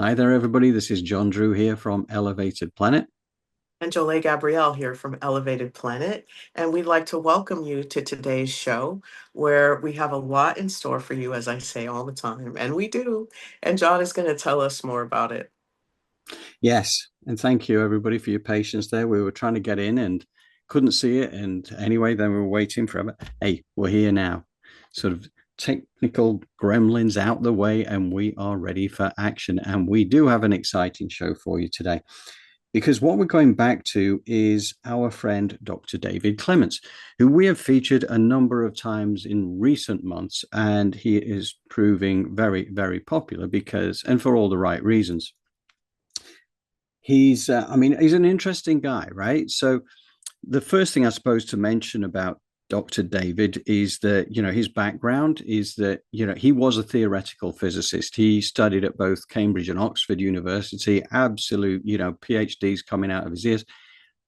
Hi there, everybody. This is John Drew here from Elevated Planet. And Jolé Gabrielle here from Elevated Planet. And we'd like to welcome you to today's show, where we have a lot in store for you, as I say all the time. And we do. And John is going to tell us more about it. Yes, and thank you, everybody, for your patience there. We were trying to get in and couldn't see it. And anyway, then we were waiting forever. Hey, we're here now. Sort of technical gremlins out the way, and we are ready for action. And we do have an exciting show for you today. Because what we're going back to is our friend Dr. David Clements, who we have featured a number of times in recent months, and he is proving very, very popular because, and for all the right reasons. He's an interesting guy, right? So the first thing I suppose to mention about Dr. David is that, his background is that, he was a theoretical physicist. He studied at both Cambridge and Oxford University, absolute, PhDs coming out of his ears,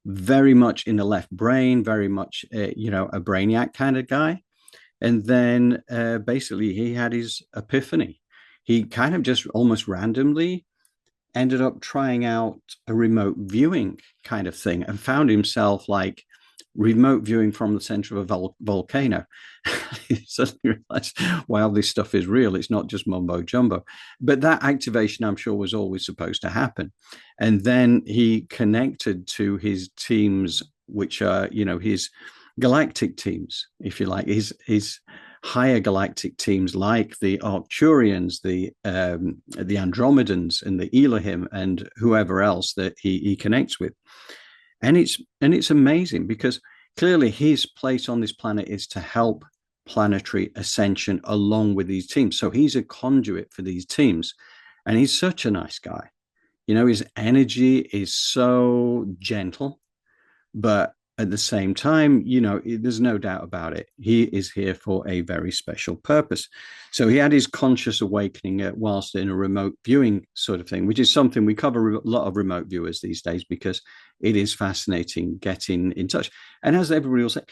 very much in the left brain, very much, a brainiac kind of guy. And then basically he had his epiphany. He kind of just almost randomly ended up trying out a remote viewing kind of thing and found himself like remote viewing from the center of a volcano. He suddenly realized, wow, this stuff is real. It's not just mumbo jumbo. But that activation, I'm sure, was always supposed to happen. And then he connected to his teams, which are, his galactic teams, if you like, his higher galactic teams like the Arcturians, the Andromedans, and the Elohim, and whoever else that he connects with. And it's amazing because clearly his place on this planet is to help planetary ascension along with these teams. So he's a conduit for these teams, and he's such a nice guy. His energy is so gentle, but at the same time, there's no doubt about it. He is here for a very special purpose. So he had his conscious awakening whilst in a remote viewing sort of thing, which is something we cover a lot of remote viewers these days because it is fascinating getting in touch. And as everybody will say,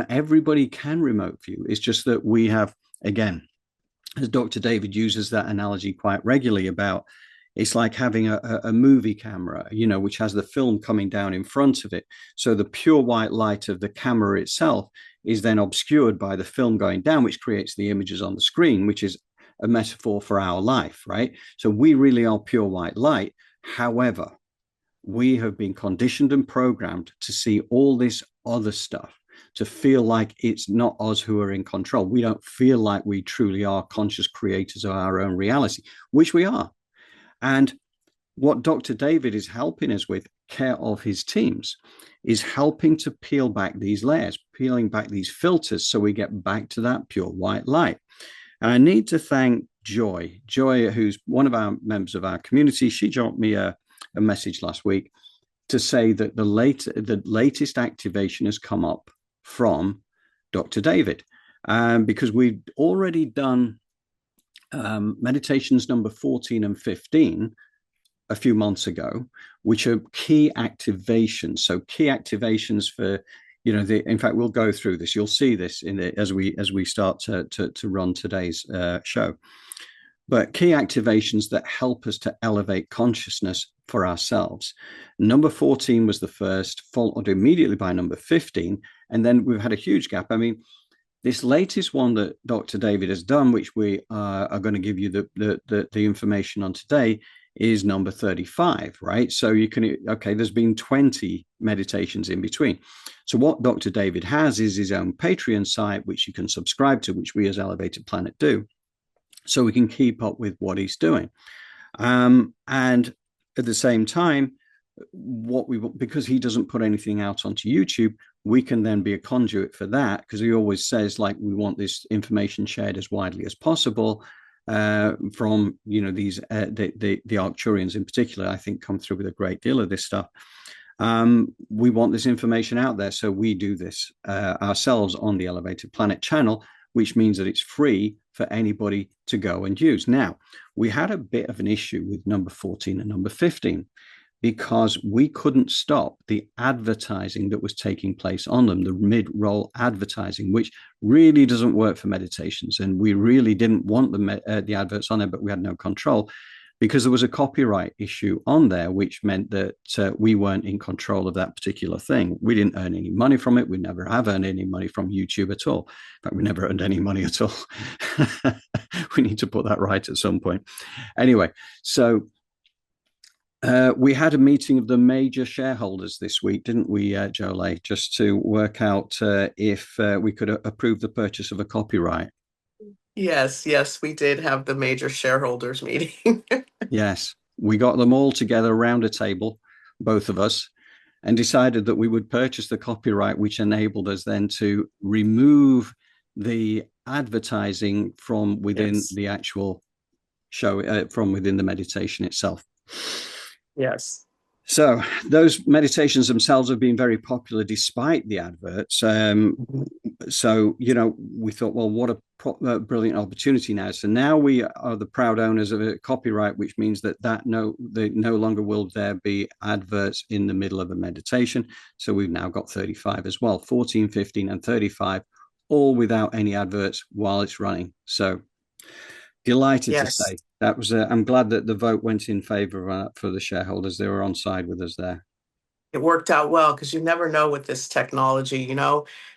everybody can remote view. It's just that we have, again, as Dr. David uses that analogy quite regularly about it's like having a movie camera, which has the film coming down in front of it. So the pure white light of the camera itself is then obscured by the film going down, which creates the images on the screen, which is a metaphor for our life, right? So we really are pure white light. However, we have been conditioned and programmed to see all this other stuff, to feel like it's not us who are in control. We don't feel like we truly are conscious creators of our own reality, which we are. And what Dr. David is helping us with, care of his teams, is helping to peel back these layers, peeling back these filters so we get back to that pure white light. And I need to thank Joy, who's one of our members of our community. She dropped me a message last week to say that the latest activation has come up from Dr. David, because we've already done meditations number 14 and 15 a few months ago, which are key activations. So key activations for, in fact, we'll go through this. You'll see this as we start to run today's show. But key activations that help us to elevate consciousness for ourselves. Number 14 was the first, followed immediately by number 15. And then we've had a huge gap. I mean, this latest one that Dr. David has done, which we are going to give you the information on today, is number 35, right? So there's been 20 meditations in between. So what Dr. David has is his own Patreon site, which you can subscribe to, which we as Elevated Planet do, so we can keep up with what he's doing. And at the same time, because he doesn't put anything out onto YouTube, we can then be a conduit for that, because he always says, like, we want this information shared as widely as possible from these the Arcturians in particular. I think come through with a great deal of this stuff. We want this information out there, so we do this ourselves on the Elevated Planet channel, which means that it's free for anybody to go and use. Now, we had a bit of an issue with number 14 and number 15 because we couldn't stop the advertising that was taking place on them, the mid-roll advertising, which really doesn't work for meditations. And we really didn't want the adverts on there, but we had no control. because there was a copyright issue on there, which meant that we weren't in control of that particular thing. We didn't earn any money from it. We never have earned any money from YouTube at all. In fact, we never earned any money at all. We need to put that right at some point. Anyway, so we had a meeting of the major shareholders this week, didn't we, Jolé, just to work out if we could approve the purchase of a copyright. Yes, yes, we did have the major shareholders meeting. Yes, we got them all together around a table, both of us, and decided that we would purchase the copyright, which enabled us then to remove the advertising from within Yes, the actual show, from within the meditation itself. yes. So those meditations themselves have been very popular despite the adverts. Mhm. So, we thought, well, what a brilliant opportunity now. So now we are the proud owners of a copyright, which means that no longer will there be adverts in the middle of a meditation. So we've now got 35 as well, 14, 15, and 35, all without any adverts while it's running. So delighted to Yes. say that was. I'm glad that the vote went in favor for the shareholders. They were on side with us there. It worked out well because you never know with this technology,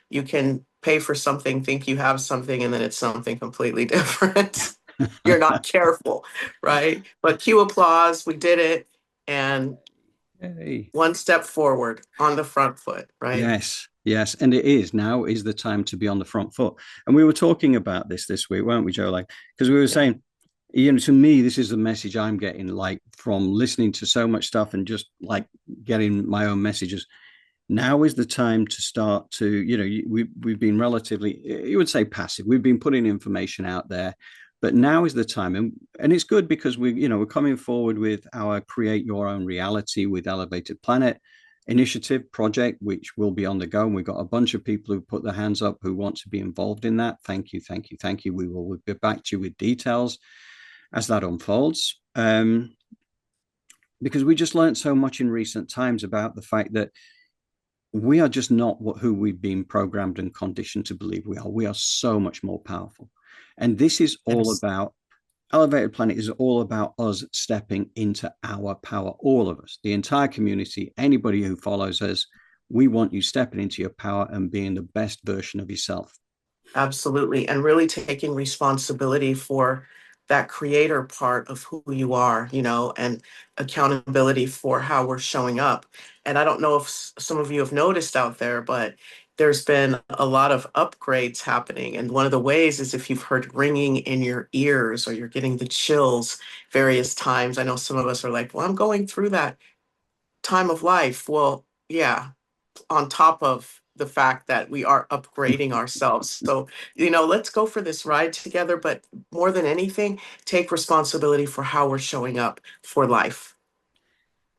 you can pay for something, think you have something, and then it's something completely different. You're not careful, right? But cue applause, we did it, and Yay. one step forward on the front foot, right? Yes, yes, and it is now is the time to be on the front foot. And we were talking about this week, weren't we, Joe? Like, because we were Yeah. saying, to me, this is the message I'm getting, like from listening to so much stuff and just like getting my own messages. Now is the time to start to, we've been relatively, you would say passive. We've been putting information out there, but now is the time, and it's good because we're coming forward with our Create Your Own Reality with Elevated Planet initiative project, which will be on the go. And we've got a bunch of people who put their hands up who want to be involved in that. Thank you, thank you, thank you. We'll get back to you with details as that unfolds. Because we just learned so much in recent times about the fact that we are just not who we've been programmed and conditioned to believe we are. We are so much more powerful. And this is all Yes. about Elevated Planet is all about us stepping into our power, all of us, the entire community, anybody who follows us. We want you stepping into your power and being the best version of yourself. Absolutely. And really taking responsibility for that creator part of who you are, and accountability for how we're showing up. And I don't know if some of you have noticed out there, but there's been a lot of upgrades happening. And one of the ways is if you've heard ringing in your ears or you're getting the chills various times. I know some of us are like, well, I'm going through that time of life. Well, yeah, on top of the fact that we are upgrading ourselves. So, let's go for this ride together, but more than anything, take responsibility for how we're showing up for life.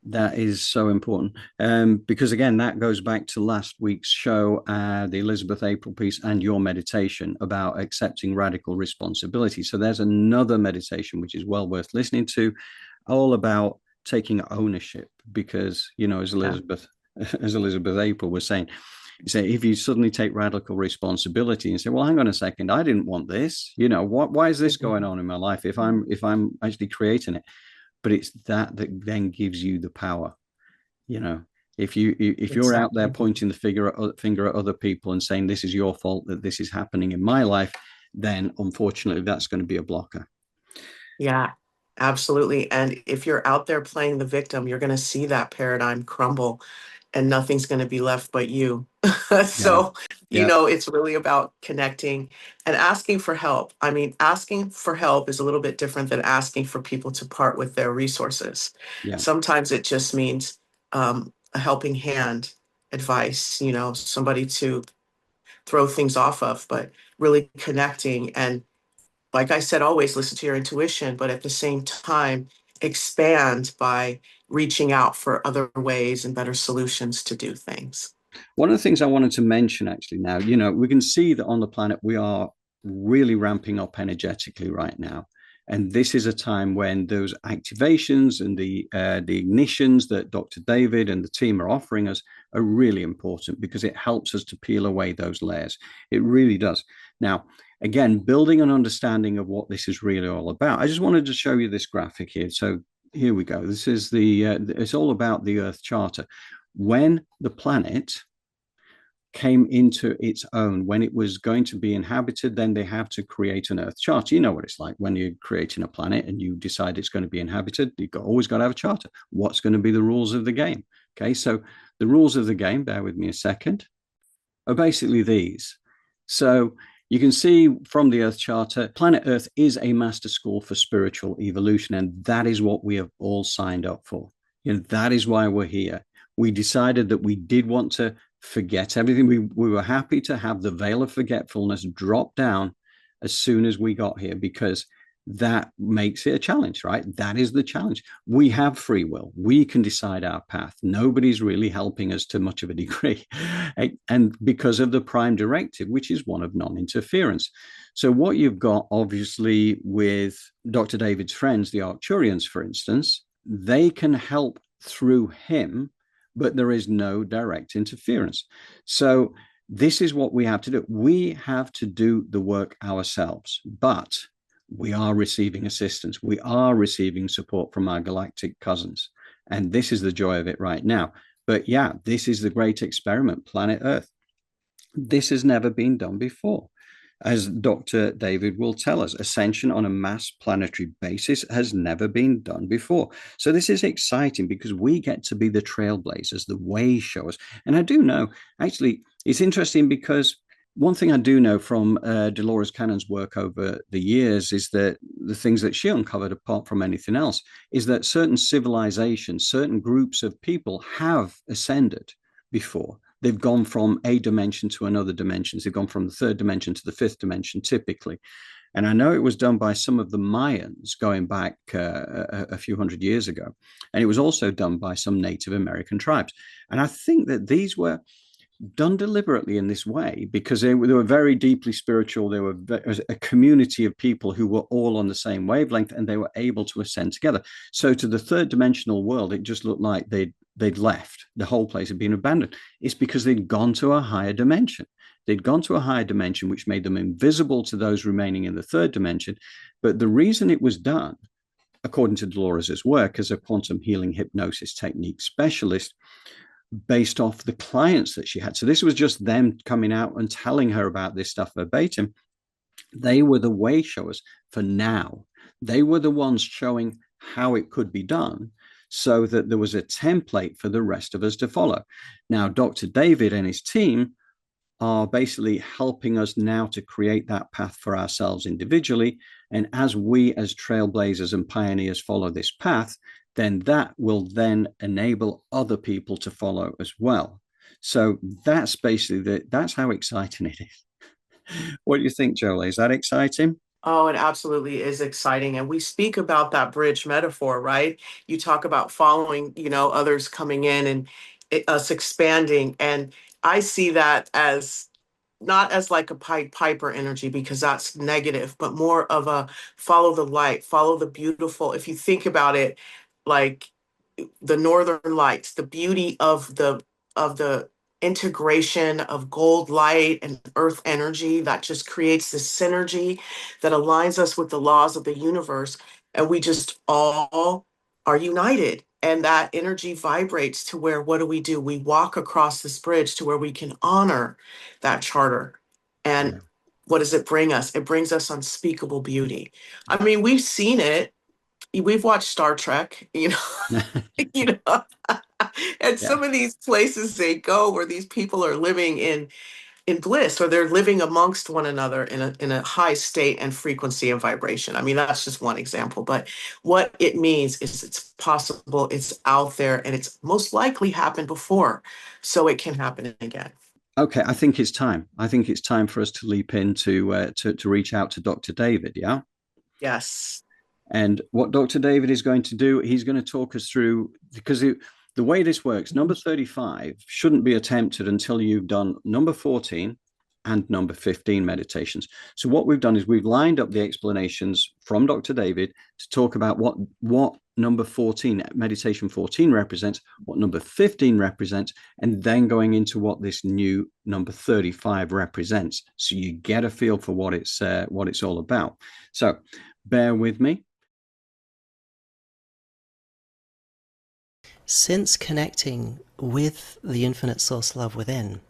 That is so important because, again, that goes back to last week's show, the Elizabeth April piece, and your meditation about accepting radical responsibility. So there's another meditation which is well worth listening to, all about taking ownership. Because, as Yeah. Elizabeth April was saying, if you suddenly take radical responsibility and say, well, hang on a second, I didn't want this, why is this going on in my life if I'm actually creating it? But it's that then gives you the power. If you're out there Exactly. pointing the finger at other people and saying this is your fault that this is happening in my life, then unfortunately that's going to be a blocker. Yeah, absolutely. And if you're out there playing the victim, you're going to see that paradigm crumble and nothing's going to be left but you. Yeah, So, yeah, it's really about connecting and asking for help. I mean, asking for help is a little bit different than asking for people to part with their resources. yeah. Sometimes it just means a helping hand, advice, somebody to throw things off of, but really connecting. And like I said, always listen to your intuition, but at the same time, expand by reaching out for other ways and better solutions to do things. One of the things I wanted to mention actually now, we can see that on the planet we are really ramping up energetically right now. And this is a time when those activations and the ignitions that Dr. David and the team are offering us are really important because it helps us to peel away those layers. It really does. Now, again, building an understanding of what this is really all about. I just wanted to show you this graphic here. So here we go. This is it's all about the Earth Charter. When the planet came into its own, when it was going to be inhabited, then they have to create an Earth Charter. You know what it's like when you're creating a planet and you decide it's going to be inhabited. Always got to have a charter. What's going to be the rules of the game? Okay, so the rules of the game, bear with me a second, are basically these. So you can see from the Earth Charter, planet Earth is a master school for spiritual evolution, and that is what we have all signed up for. That is why we're here. We decided that we did want to forget everything. We were happy to have the veil of forgetfulness drop down as soon as we got here, because that makes it a challenge, right? That is the challenge. We have free will. We can decide our path. Nobody's really helping us to much of a degree. And because of the prime directive, which is one of non-interference. So what you've got, obviously, with Dr. David's friends, the Arcturians, for instance, they can help through him, but there is no direct interference. So this is what we have to do. We have to do the work ourselves, but we are receiving assistance. We are receiving support from our galactic cousins. And this is the joy of it right now. But yeah, this is the great experiment, planet Earth. This has never been done before. As Dr. David will tell us, ascension on a mass planetary basis has never been done before. So this is exciting because we get to be the trailblazers, the way showers. And I do know, actually, it's interesting because one thing I do know from Dolores Cannon's work over the years is that the things that she uncovered, apart from anything else, is that certain civilizations, certain groups of people have ascended before. They've gone from a dimension to another dimension. They've gone from the third dimension to the fifth dimension, typically. And I know it was done by some of the Mayans going back a few hundred years ago. And it was also done by some Native American tribes. And I think that these were done deliberately in this way because they were very deeply spiritual. They were a community of people who were all on the same wavelength, and they were able to ascend together. So to the third dimensional world, it just looked like they'd left. The whole place had been abandoned. It's because they'd gone to a higher dimension. They'd gone to a higher dimension, which made them invisible to those remaining in the third dimension. But the reason it was done, according to Dolores's work as a quantum healing hypnosis technique specialist, based off the clients that she had. So this was just them coming out and telling her about this stuff verbatim. They were the way showers for now. They were the ones showing how it could be done so that there was a template for the rest of us to follow. Now, Dr. David and his team are basically helping us now to create that path for ourselves individually. And as we as trailblazers and pioneers follow this path, then that will then enable other people to follow as well. So that's basically that's how exciting it is. What do you think, Jolé? Is that exciting? Oh, it absolutely is exciting. And we speak about that bridge metaphor, right? You talk about following, others coming in and us expanding. And I see that as not as like a Pied Piper energy because that's negative, but more of a follow the light, follow the beautiful. If you think about it, like the northern lights, the beauty of the integration of gold light and earth energy that just creates this synergy that aligns us with the laws of the universe, and we just all are united, and that energy vibrates to where, what do? We walk across this bridge to where we can honor that charter. And Yeah. what does it bring us? It brings us unspeakable beauty. I mean, we've seen it. We've watched Star Trek, you know, and Yeah. some of these places they go where these people are living in bliss, or they're living amongst one another in a high state and frequency and vibration. I mean, that's just one example, but what it means is it's possible, it's out there, and it's most likely happened before, so it can happen again. Okay, I think it's time. I think it's time for us to leap in to reach out to Dr. David. Yeah. Yes. And what Dr. David is going to do, he's going to talk us through, because the way this works, number 35 shouldn't be attempted until you've done number 14, and number 15 meditations. So what we've done is we've lined up the explanations from Dr. David to talk about what number 14, meditation 14 represents, what number 15 represents, and then going into what this new number 35 represents. So you get a feel for what it's all about. So bear with me. Since connecting with the infinite source love within,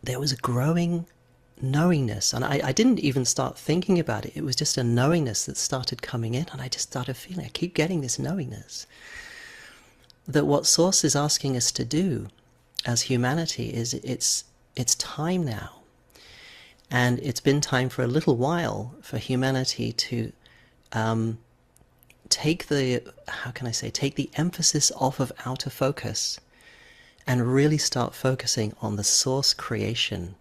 there was a growing knowingness, and I didn't even start thinking about it. It was just a knowingness that started coming in, and I just started feeling, I keep getting this knowingness that what Source is asking us to do as humanity is it's time now. And it's been time for a little while for humanity to take the, take the emphasis off of outer focus and really start focusing on the source creation,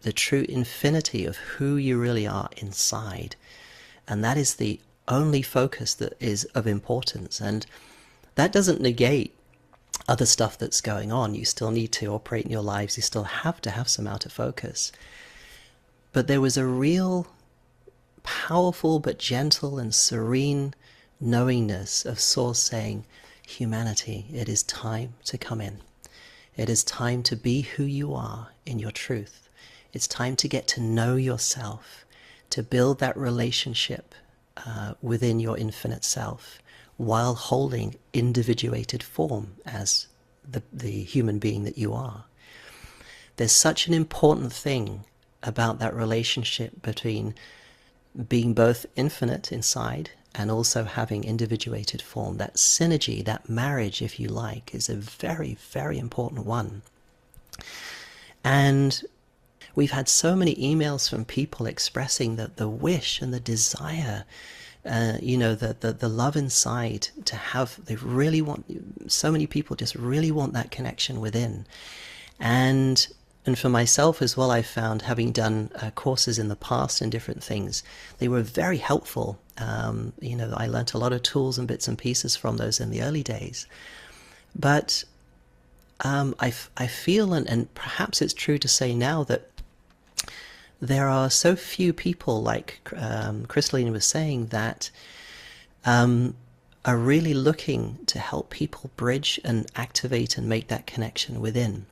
the true infinity of who you really are inside. And that is the only focus that is of importance. And that doesn't negate other stuff that's going on. You still need to operate in your lives. You still have to have some outer focus. But there was a real powerful but gentle and serene knowingness of Source saying, humanity, it is time to come in. It is time to be who you are in your truth. It's time to get to know yourself, to build that relationship within your infinite self while holding individuated form as the human being that you are. There's such an important thing about that relationship between being both infinite inside and also having individuated form. That synergy, that marriage, if you like, is a very, very important one. And we've had so many emails from people expressing that the wish and the desire, the love inside to have, they really want, so many people just really want that connection within. And for myself as well, I found, having done courses in the past and different things, they were very helpful. I learnt a lot of tools and bits and pieces from those in the early days. But I feel, and perhaps it's true to say now, that there are so few people, like Crystalline was saying, that are really looking to help people bridge and activate and make that connection within.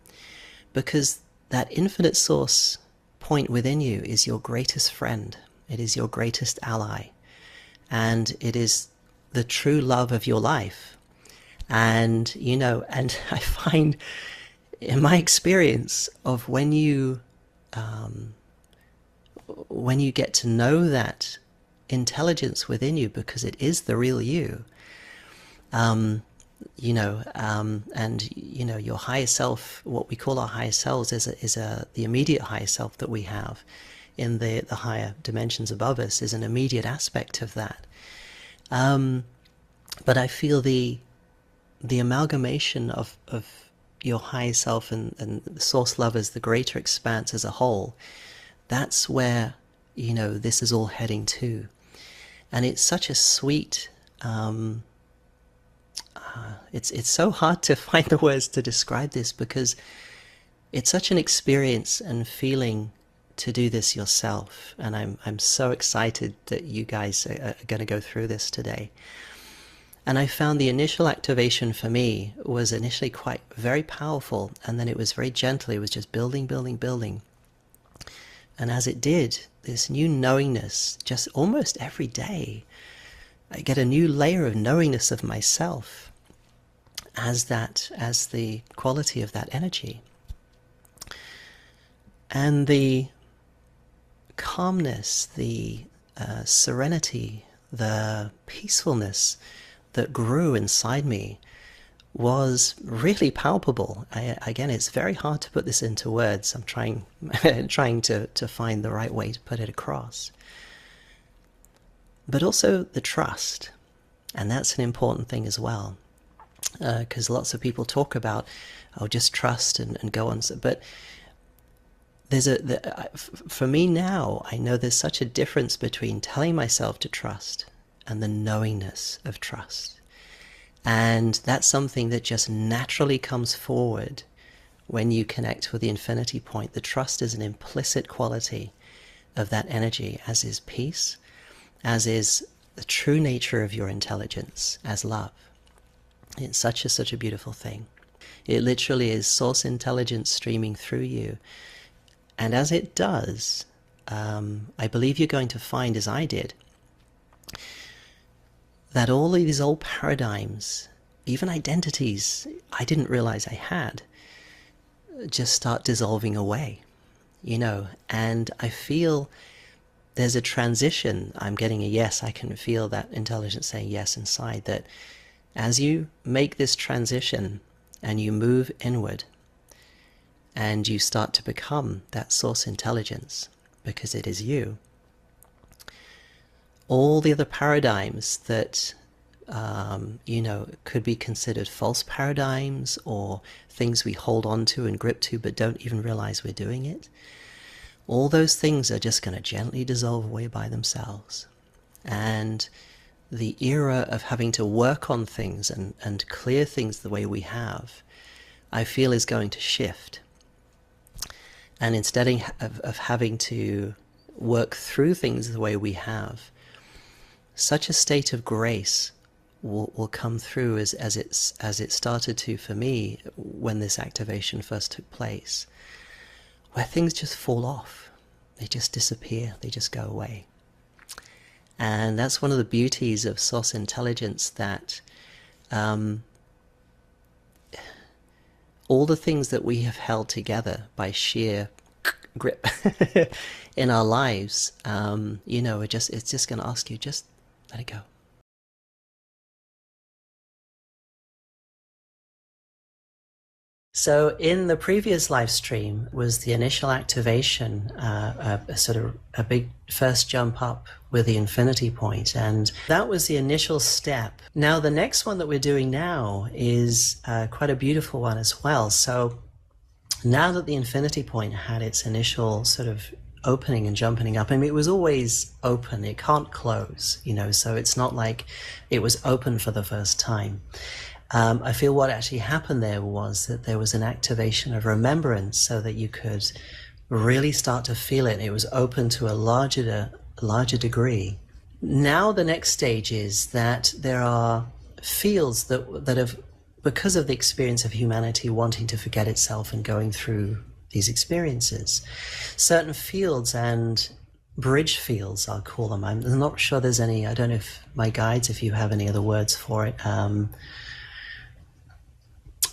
Because that infinite source point within you is your greatest friend. It is your greatest ally. And it is the true love of your life. And, and I find in my experience of when you get to know that intelligence within you, because it is the real you, and your higher self, what we call our higher selves, is the immediate higher self that we have in the higher dimensions above us, is an immediate aspect of that. But I feel the amalgamation of your higher self and the source love as the greater expanse as a whole, that's where, this is all heading to. And it's such a sweet, it's so hard to find the words to describe this, because it's such an experience and feeling to do this yourself. And I'm so excited that you guys are going to go through this today. And I found the initial activation for me was initially very powerful, and then it was very gentle. It was just building, building, building. And as it did, this new knowingness, just almost every day, I get a new layer of knowingness of myself as the quality of that energy. And the calmness, the serenity, the peacefulness that grew inside me was really palpable. Again, it's very hard to put this into words. I'm trying to find the right way to put it across. But also the trust, and that's an important thing as well, because lots of people talk about, just trust and go on. But for me now, I know there's such a difference between telling myself to trust and the knowingness of trust. And that's something that just naturally comes forward when you connect with the infinity point, the trust is an implicit quality of that energy, as is peace, as is the true nature of your intelligence, as love. It's such a beautiful thing. It literally is source intelligence streaming through you. And as it does, I believe you're going to find, as I did, that all of these old paradigms, even identities I didn't realize I had, just start dissolving away, you know. And I feel there's a transition. I'm getting a yes. I can feel that intelligence saying yes inside, that as you make this transition and you move inward and you start to become that source intelligence, because it is you, all the other paradigms that you know, could be considered false paradigms or things we hold on to and grip to but don't even realize we're doing it, all those things are just going to gently dissolve away by themselves. And the era of having to work on things and clear things the way we have, I feel is going to shift. And instead of having to work through things the way we have, such a state of grace will come through as it started to for me when this activation first took place, where things just fall off. They just disappear. They just go away. And that's one of the beauties of source intelligence, that all the things that we have held together by sheer grip in our lives, you know, it's just going to ask you, just let it go. So in the previous live stream was the initial activation, a big first jump up with the infinity point, and that was the initial step. Now the next one that we're doing now is quite a beautiful one as well. So now that the infinity point had its initial sort of opening and jumping up, I mean, it was always open, it can't close, you know, so it's not like it was open for the first time. I feel what actually happened there was that there was an activation of remembrance so that you could really start to feel it. It was open to a larger degree. Now the next stage is that there are fields that have, because of the experience of humanity wanting to forget itself and going through these experiences, certain fields and bridge fields, I'll call them. I'm not sure there's any, I don't know if my guides, if you have any other words for it.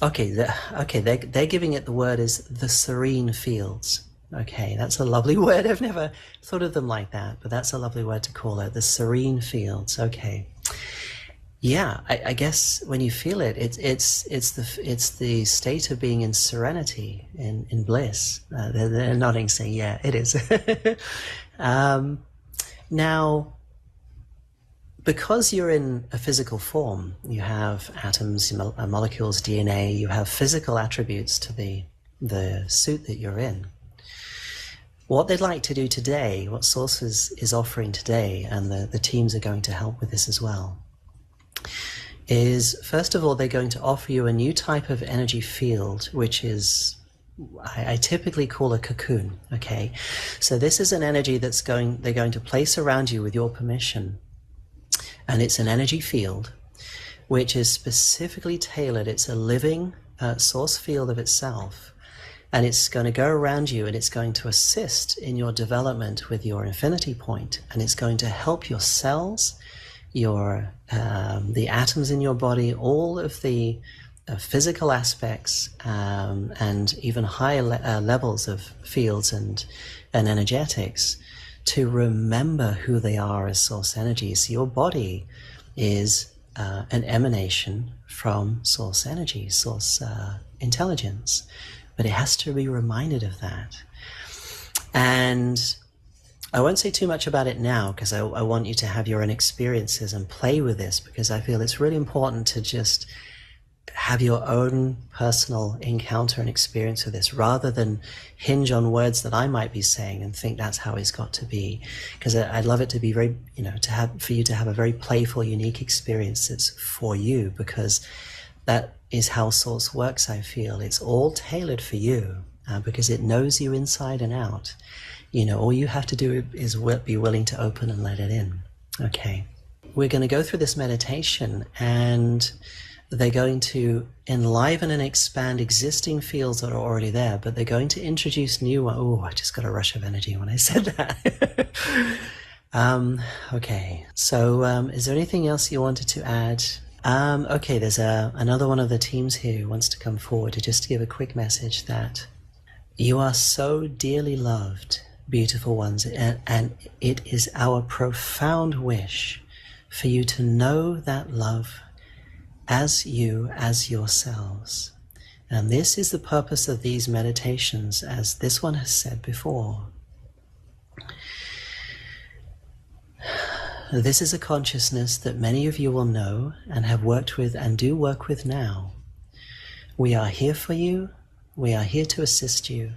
They're giving it, the word is the serene fields. Okay, that's a lovely word. I've never thought of them like that, but that's a lovely word to call it, the serene fields. Okay. Yeah, I guess when you feel it, it's the state of being in serenity, in bliss. They're nodding, saying, yeah, it is. Now, because you're in a physical form, you have atoms, molecules, DNA, you have physical attributes to the suit that you're in. What they'd like to do today, what Source is offering today, and the teams are going to help with this as well, is, first of all, they're going to offer you a new type of energy field, which is, I typically call a cocoon, okay? So this is an energy they're going to place around you with your permission. And it's an energy field which is specifically tailored. It's a living source field of itself. And it's going to go around you, and it's going to assist in your development with your infinity point. And it's going to help your cells, the atoms in your body, all of the physical aspects, and even higher levels of fields and energetics, to remember who they are as source energy. So your body is an emanation from source energy, source intelligence, but it has to be reminded of that. And I won't say too much about it now, because I want you to have your own experiences and play with this, because I feel it's really important to just have your own personal encounter and experience with this, rather than hinge on words that I might be saying and think that's how it's got to be. Because I'd love it to be very, for you to have a very playful, unique experience that's for you, because that is how Source works, I feel. It's all tailored for you because it knows you inside and out. You know, all you have to do is be willing to open and let it in. Okay. We're going to go through this meditation, and they're going to enliven and expand existing fields that are already there, but they're going to introduce new ones. Oh, I just got a rush of energy when I said that. Okay, so is there anything else you wanted to add? Okay, there's another one of the teams here who wants to come forward to just give a quick message that you are so dearly loved, beautiful ones, and it is our profound wish for you to know that love as yourselves. And this is the purpose of these meditations, as this one has said before. This is a consciousness that many of you will know and have worked with and do work with now. We are here for you. We are here to assist you.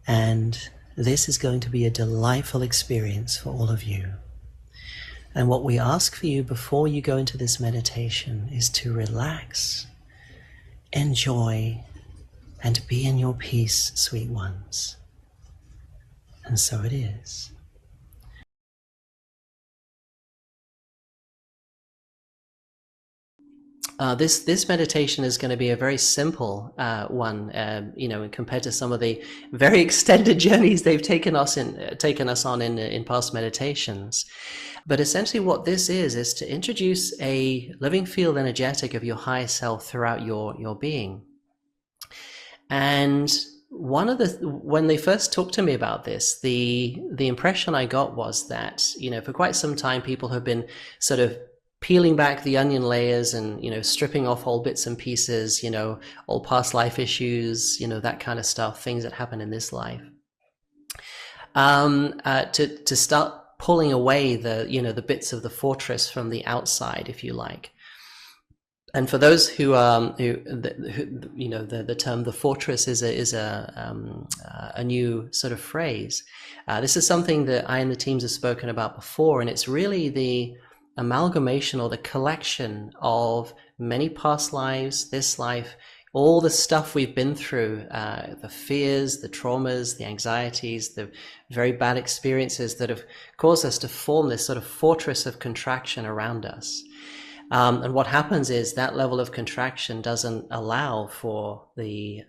And this is going to be a delightful experience for all of you. And what we ask for you before you go into this meditation is to relax, enjoy, and be in your peace, sweet ones. And so it is. This meditation is going to be a very simple one, you know, compared to some of the very extended journeys they've taken us on in past meditations. But essentially, what this is to introduce a living field energetic of your higher self throughout your being. And when they first talked to me about this, the impression I got was that, you know, for quite some time, people have been sort of peeling back the onion layers and, you know, stripping off all bits and pieces, you know, all past life issues, you know, that kind of stuff, things that happen in this life, to start pulling away the, you know, the bits of the fortress from the outside, if you like. And for those who you know, the term the fortress is a new sort of phrase. This is something that I and the teams have spoken about before, and it's really the amalgamation or the collection of many past lives, this life, all the stuff we've been through, the fears, the traumas, the anxieties, the very bad experiences that have caused us to form this sort of fortress of contraction around us. And what happens is that level of contraction doesn't allow for the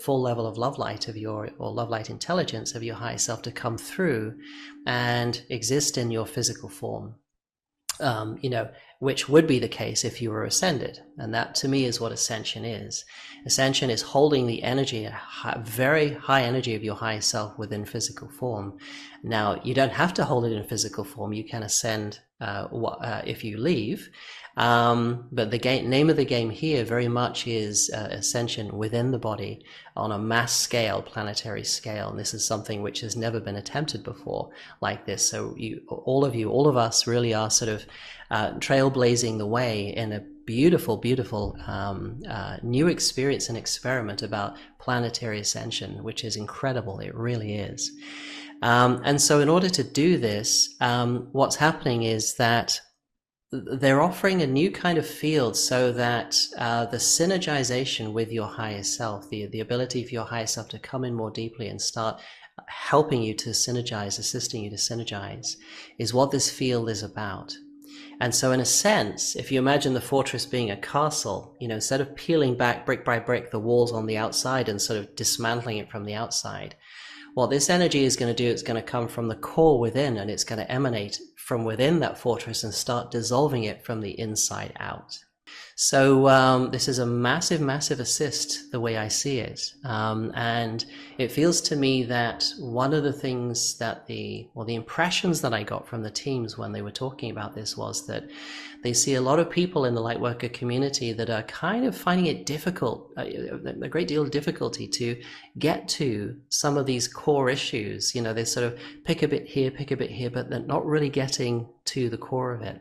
full level of love light of your, or love light intelligence of your higher self to come through and exist in your physical form. You know, which would be the case if you were ascended. And that, to me, is what ascension is. Ascension is holding the energy, very high energy of your higher self within physical form. Now, you don't have to hold it in physical form. You can ascend if you leave. But the name of the game here very much is ascension within the body on a mass scale, planetary scale. And this is something which has never been attempted before like this. So all of us really are sort of trailblazing the way in a beautiful, beautiful new experience and experiment about planetary ascension, which is incredible. It really is. And so in order to do this, what's happening is that they're offering a new kind of field so that the synergization with your higher self, the ability for your higher self to come in more deeply and start helping you to synergize, assisting you to synergize, is what this field is about. And so in a sense, if you imagine the fortress being a castle, you know, instead of peeling back brick by brick the walls on the outside and sort of dismantling it from the outside, what this energy is going to do, it's going to come from the core within, and it's going to emanate from within that fortress and start dissolving it from the inside out. So this is a massive, massive assist, the way I see it. And it feels to me that one of the things that the impressions that I got from the teams when they were talking about this was that they see a lot of people in the Lightworker community that are kind of finding it difficult, a great deal of difficulty to get to some of these core issues. You know, they sort of pick a bit here, but they're not really getting to the core of it.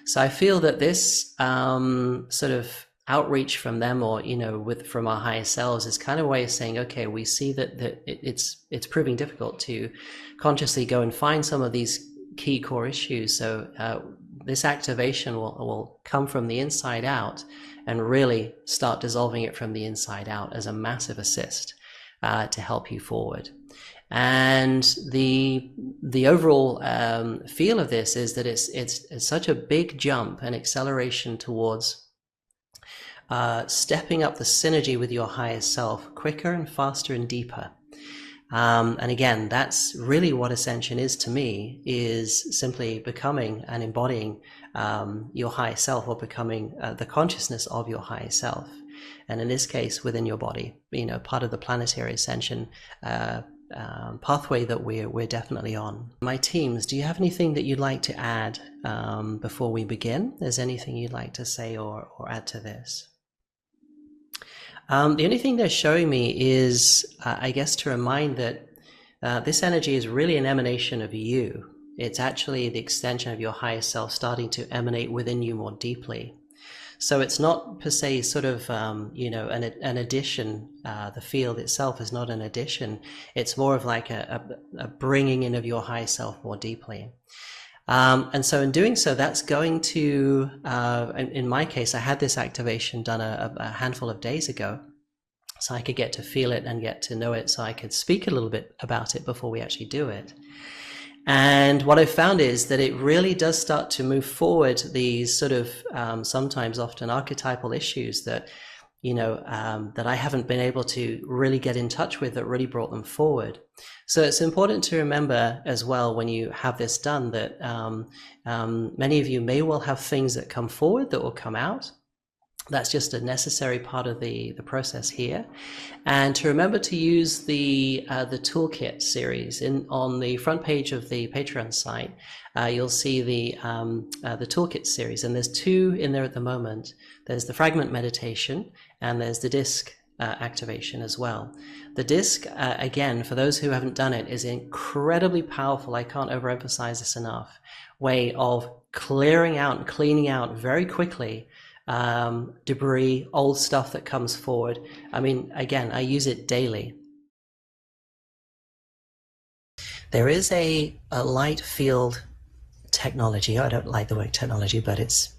So I feel that this sort of outreach from them, or, you know, from our higher selves, is kind of a way of saying, okay, we see that it's proving difficult to consciously go and find some of these key core issues. So this activation will come from the inside out and really start dissolving it from the inside out as a massive assist to help you forward. And the overall feel of this is that it's such a big jump and acceleration towards stepping up the synergy with your higher self quicker and faster and deeper. And again, that's really what ascension is to me, is simply becoming and embodying your higher self, or becoming the consciousness of your higher self. And in this case, within your body, part of the planetary ascension pathway that we're definitely on. My teams, do you have anything that you'd like to add before we begin? Is anything you'd like to say or add to this? The only thing they're showing me is, I guess, to remind that this energy is really an emanation of you. It's actually the extension of your higher self starting to emanate within you more deeply. So it's not per se sort of, an addition. The field itself is not an addition. It's more of like a bringing in of your higher self more deeply. And so in doing so, that's going to, in my case, I had this activation done a handful of days ago, so I could get to feel it and get to know it, so I could speak a little bit about it before we actually do it. And what I found is that it really does start to move forward these sort of sometimes often archetypal issues that, that I haven't been able to really get in touch with, that really brought them forward. So it's important to remember as well, when you have this done, that many of you may well have things that come forward that will come out. That's just a necessary part of the process here. And to remember to use the toolkit series. On the front page of the Patreon site, you'll see the toolkit series, and there's 2 in there at the moment. There's the fragment meditation, and there's the disc activation as well. The disc, again, for those who haven't done it, is incredibly powerful. I can't overemphasize this enough. Way of clearing out and cleaning out very quickly debris, old stuff that comes forward. I mean, again, I use it daily. There is a light field technology. I don't like the word technology, but it's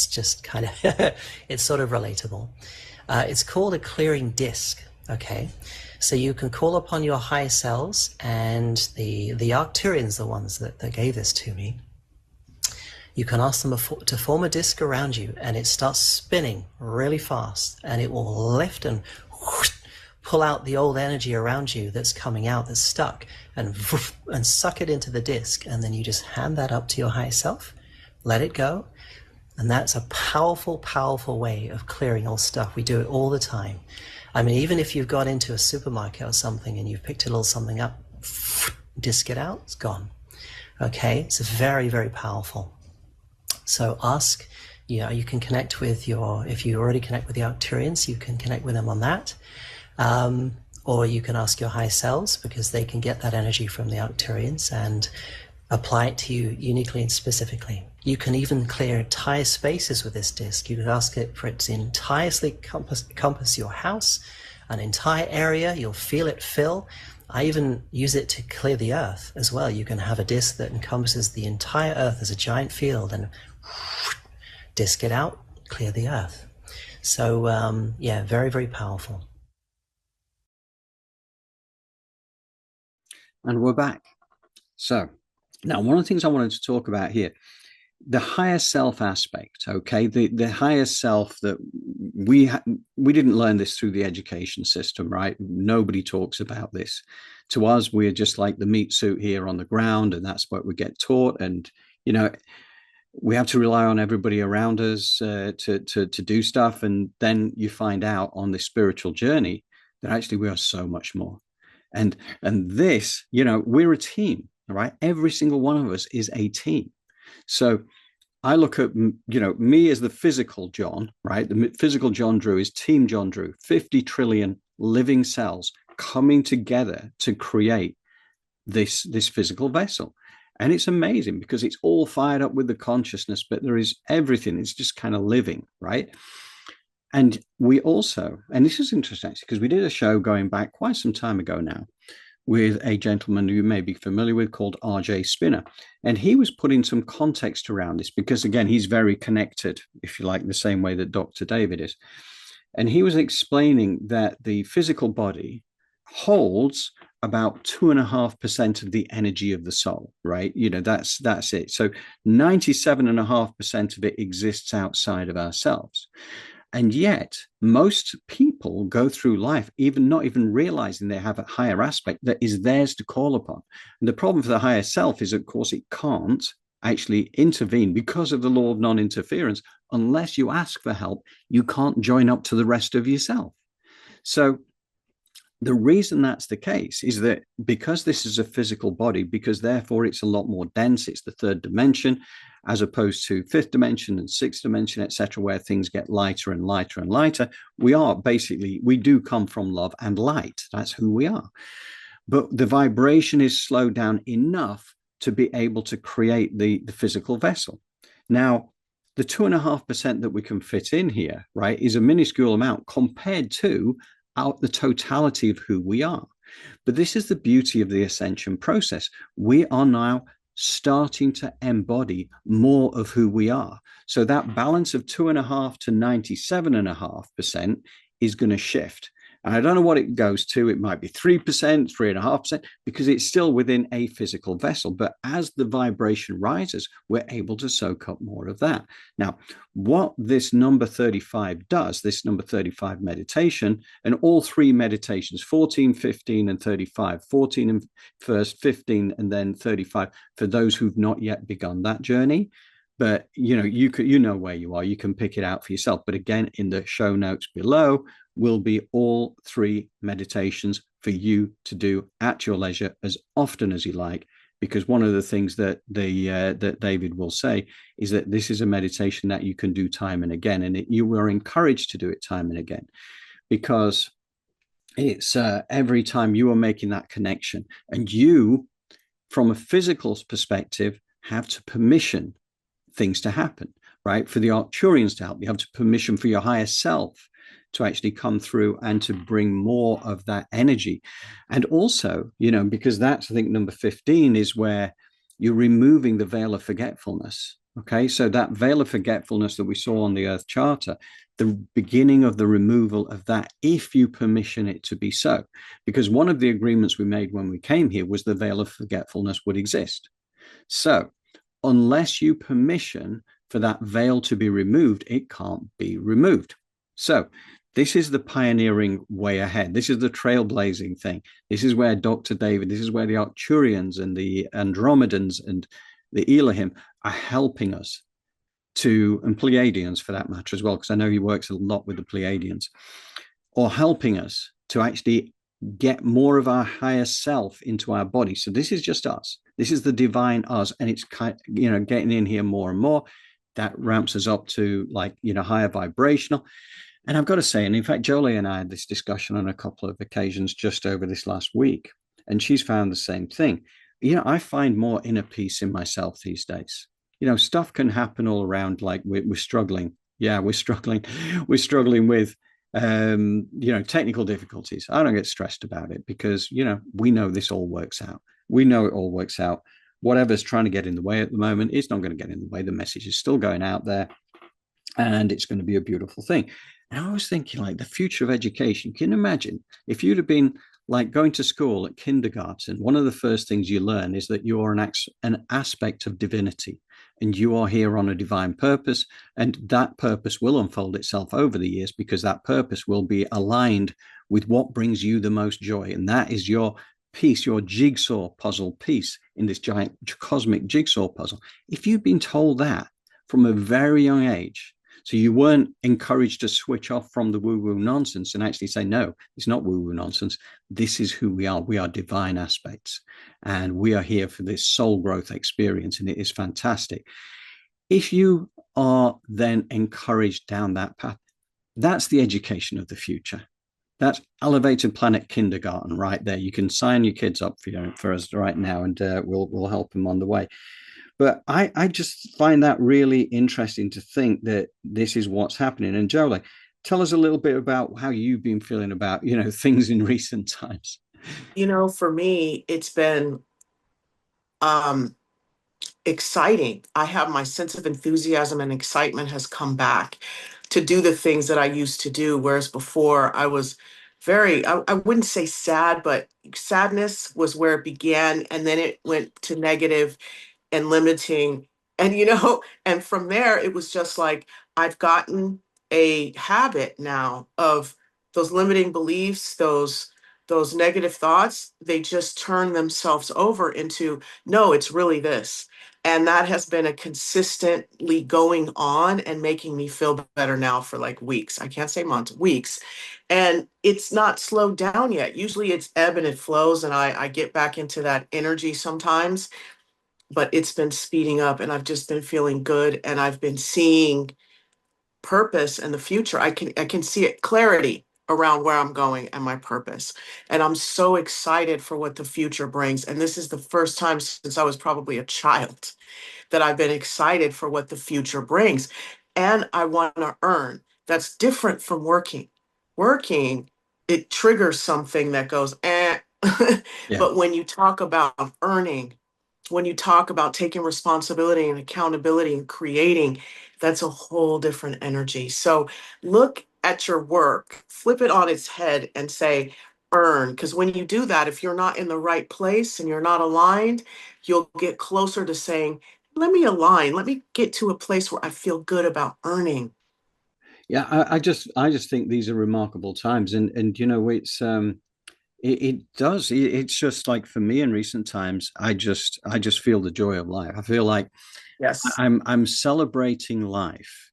just kind of it's sort of relatable. It's called a clearing disc. Okay, so you can call upon your higher selves, and the Arcturians, the ones that gave this to me. You can ask them to form a disc around you, and it starts spinning really fast, and it will lift and whoosh, pull out the old energy around you that's coming out, that's stuck, and suck it into the disc. And then you just hand that up to your higher self, let it go. And that's a powerful, powerful way of clearing old stuff. We do it all the time. I mean, even if you've got into a supermarket or something and you've picked a little something up, disc it out, it's gone. Okay, it's very, very powerful. So ask, you can connect with if you already connect with the Arcturians, you can connect with them on that. Or you can ask your high selves, because they can get that energy from the Arcturians and apply it to you uniquely and specifically. You can even clear entire spaces with this disc. You could ask it for it to entirely compass your house, an entire area. You'll feel it fill. I even use it to clear the earth as well. You can have a disc that encompasses the entire earth as a giant field, and disc it out, clear the earth. So yeah, very, very powerful. And we're back. So now, one of the things I wanted to talk about here, the higher self aspect, okay, the higher self that we didn't learn this through the education system, right? Nobody talks about this. To us, we're just like the meat suit here on the ground, and that's what we get taught. And, we have to rely on everybody around us to do stuff. And then you find out on this spiritual journey that actually we are so much more. And this, we're a team, right? Every single one of us is a team. So I look at, me as the physical John, right? The physical John Drew is Team John Drew, 50 trillion living cells coming together to create this physical vessel. And it's amazing because it's all fired up with the consciousness, but there is everything. It's just kind of living, right? And we also, and this is interesting because we did a show going back quite some time ago now, with a gentleman you may be familiar with called R.J. Spinner. And he was putting some context around this because, again, he's very connected, if you like, the same way that Dr. David is. And he was explaining that the physical body holds about 2.5% of the energy of the soul, right? That's it. So 97.5% of it exists outside of ourselves. And yet, most people go through life not even realizing they have a higher aspect that is theirs to call upon. And the problem for the higher self is, of course, it can't actually intervene because of the law of non-interference. Unless you ask for help, you can't join up to the rest of yourself. So the reason that's the case is that because this is a physical body, because therefore it's a lot more dense, it's the third dimension, as opposed to fifth dimension and sixth dimension, etc., where things get lighter and lighter and lighter. We do come from love and light. That's who we are. But the vibration is slowed down enough to be able to create the physical vessel. Now, the 2.5% that we can fit in here, right, is a minuscule amount compared to the totality of who we are. But this is the beauty of the ascension process. We are now starting to embody more of who we are. So that balance of 2.5 to 97.5% is going to shift. And I don't know what it goes to. It might be 3%, 3.5%, because it's still within a physical vessel. But as the vibration rises, we're able to soak up more of that. Now, what this number 35 does, this number 35 meditation, and all three meditations, 14, 15, and 35, 14 and first, 15, and then 35, for those who've not yet begun that journey. But you know where you are. You can pick it out for yourself. But again, in the show notes below will be all three meditations for you to do at your leisure as often as you like. Because one of the things that that David will say is that this is a meditation that you can do time and again, and you are encouraged to do it time and again, because it's every time you are making that connection, and you, from a physical perspective, have to permission things to happen, right? For the Arcturians to help, you have to permission for your higher self to actually come through and to bring more of that energy. And also, because that's, I think, number 15 is where you're removing the veil of forgetfulness. Okay, so that veil of forgetfulness that we saw on the Earth Charter, the beginning of the removal of that, if you permission it to be so. Because one of the agreements we made when we came here was the veil of forgetfulness would exist. So unless you permission for that veil to be removed, it can't be removed. So this is the pioneering way ahead. This is the trailblazing thing. This is where Dr. David, this is where the Arcturians and the Andromedans and the Elohim are helping us to, and Pleiadians for that matter as well, because I know he works a lot with the Pleiadians, or helping us to actually get more of our higher self into our body. So this is just us. This is the divine us, and it's getting in here more and more. That ramps us up to higher vibrational. And I've got to say, and in fact, Jolé and I had this discussion on a couple of occasions just over this last week, and she's found the same thing. I find more inner peace in myself these days. Stuff can happen all around, like we're struggling. Yeah, we're struggling. We're struggling with, technical difficulties. I don't get stressed about it because, we know this all works out. We know it all works out. Whatever's trying to get in the way at the moment, it's not going to get in the way. The message is still going out there, and it's going to be a beautiful thing. And I was thinking, the future of education. Can you imagine if you'd have been going to school at kindergarten? One of the first things you learn is that you are an aspect of divinity, and you are here on a divine purpose. And that purpose will unfold itself over the years, because that purpose will be aligned with what brings you the most joy. And that is your piece, your jigsaw puzzle piece in this giant cosmic jigsaw puzzle. If you've been told that from a very young age, so you weren't encouraged to switch off from the woo-woo nonsense and actually say, no, it's not woo-woo nonsense. This is who we are. We are divine aspects, and we are here for this soul growth experience, and it is fantastic. If you are then encouraged down that path, that's the education of the future. That's elevated planet kindergarten right there. You can sign your kids up for us right now, and we'll help them on the way. But I just find that really interesting to think that this is what's happening. And Jolé, tell us a little bit about how you've been feeling about, things in recent times. For me, it's been um, exciting. I have my sense of enthusiasm and excitement has come back to do the things that I used to do. Whereas before I was I wouldn't say sad, but sadness was where it began. And then it went to negative and limiting. And, and from there, it was just like I've gotten a habit now of those limiting beliefs, those negative thoughts, they just turn themselves over into, no, it's really this. And that has been a consistently going on and making me feel better now for like weeks. I can't say months, weeks. And it's not slowed down yet. Usually it's ebb and it flows, and I get back into that energy sometimes, but it's been speeding up, and I've just been feeling good, and I've been seeing purpose in the future. I can see it, clarity around where I'm going and my purpose. And I'm so excited for what the future brings. And this is the first time since I was probably a child that I've been excited for what the future brings. And I want to earn. That's different from working. Working, it triggers something that goes, eh. Yeah. But when you talk about earning, when you talk about taking responsibility and accountability and creating, that's a whole different energy. So look at your work, flip it on its head and say, earn. Because when you do that, if you're not in the right place and you're not aligned, you'll get closer to saying, let me align. Let me get to a place where I feel good about earning. Yeah, I just think these are remarkable times, and it does. It's just like for me in recent times, I just feel the joy of life. I feel like Yes. I'm celebrating life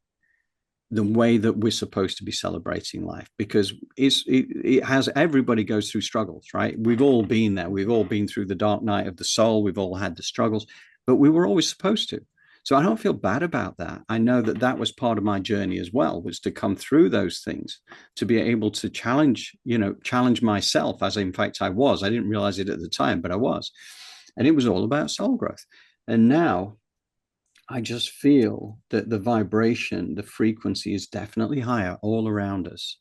the way that we're supposed to be celebrating life, because it has, everybody goes through struggles, right? We've all been there. We've all been through the dark night of the soul. We've all had the struggles, but we were always supposed to. So I don't feel bad about that. I know that that was part of my journey as well, was to come through those things, to be able to challenge myself, as in fact I was. I didn't realize it at the time, but I was. And it was all about soul growth. And now I just feel that the vibration, the frequency is definitely higher all around us.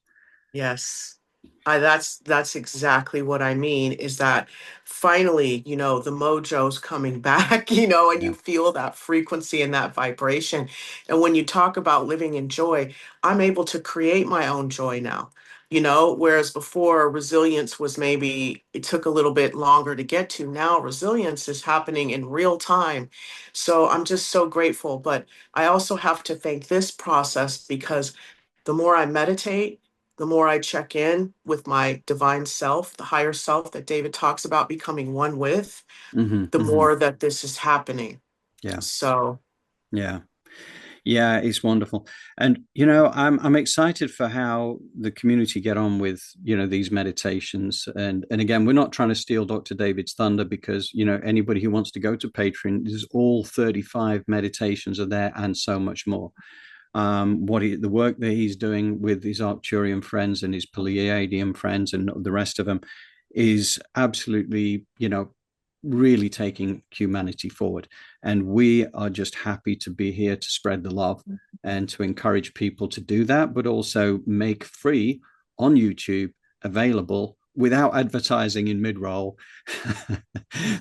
Yes. That's exactly what I mean, is that finally, the mojo's coming back, and Yeah. you feel that frequency and that vibration. And when you talk about living in joy, I'm able to create my own joy now, whereas before resilience was, maybe it took a little bit longer to get to. Now resilience is happening in real time. So I'm just so grateful. But I also have to thank this process, because the more I meditate, the more I check in with my divine self, the higher self that David talks about becoming one with, Hmm. the Hmm. more that this is happening. Yeah. So, Yeah. Yeah, it's wonderful. And I'm excited for how the community get on with, these meditations. And again, we're not trying to steal Dr. David's thunder, because, anybody who wants to go to Patreon, there's all 35 meditations are there and so much more. The work that he's doing with his Arcturian friends and his Pleiadian friends and the rest of them is absolutely, really taking humanity forward. And we are just happy to be here to spread the love and to encourage people to do that, but also make free on YouTube available without advertising in mid-roll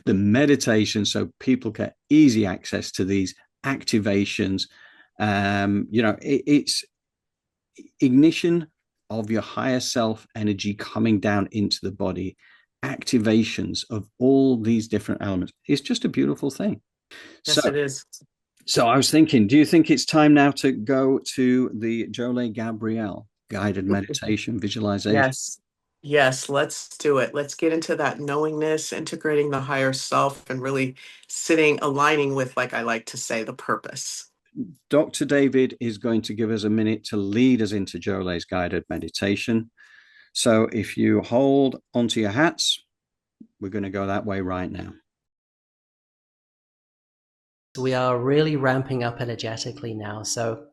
the meditation, so people get easy access to these activations. It's ignition of your higher self energy coming down into the body, activations of all these different elements. It's just a beautiful thing. yes, So, it is. so I was thinking, do you think it's time now to go to the Jolé Gabrielle guided meditation visualization? Yes. Yes, let's do it. Let's get into that knowingness, integrating the higher self, and really aligning with, like I like to say, the purpose. Dr. David is going to give us a minute to lead us into Jolé's guided meditation. So if you hold onto your hats, we're going to go that way right now. We are really ramping up energetically now. So,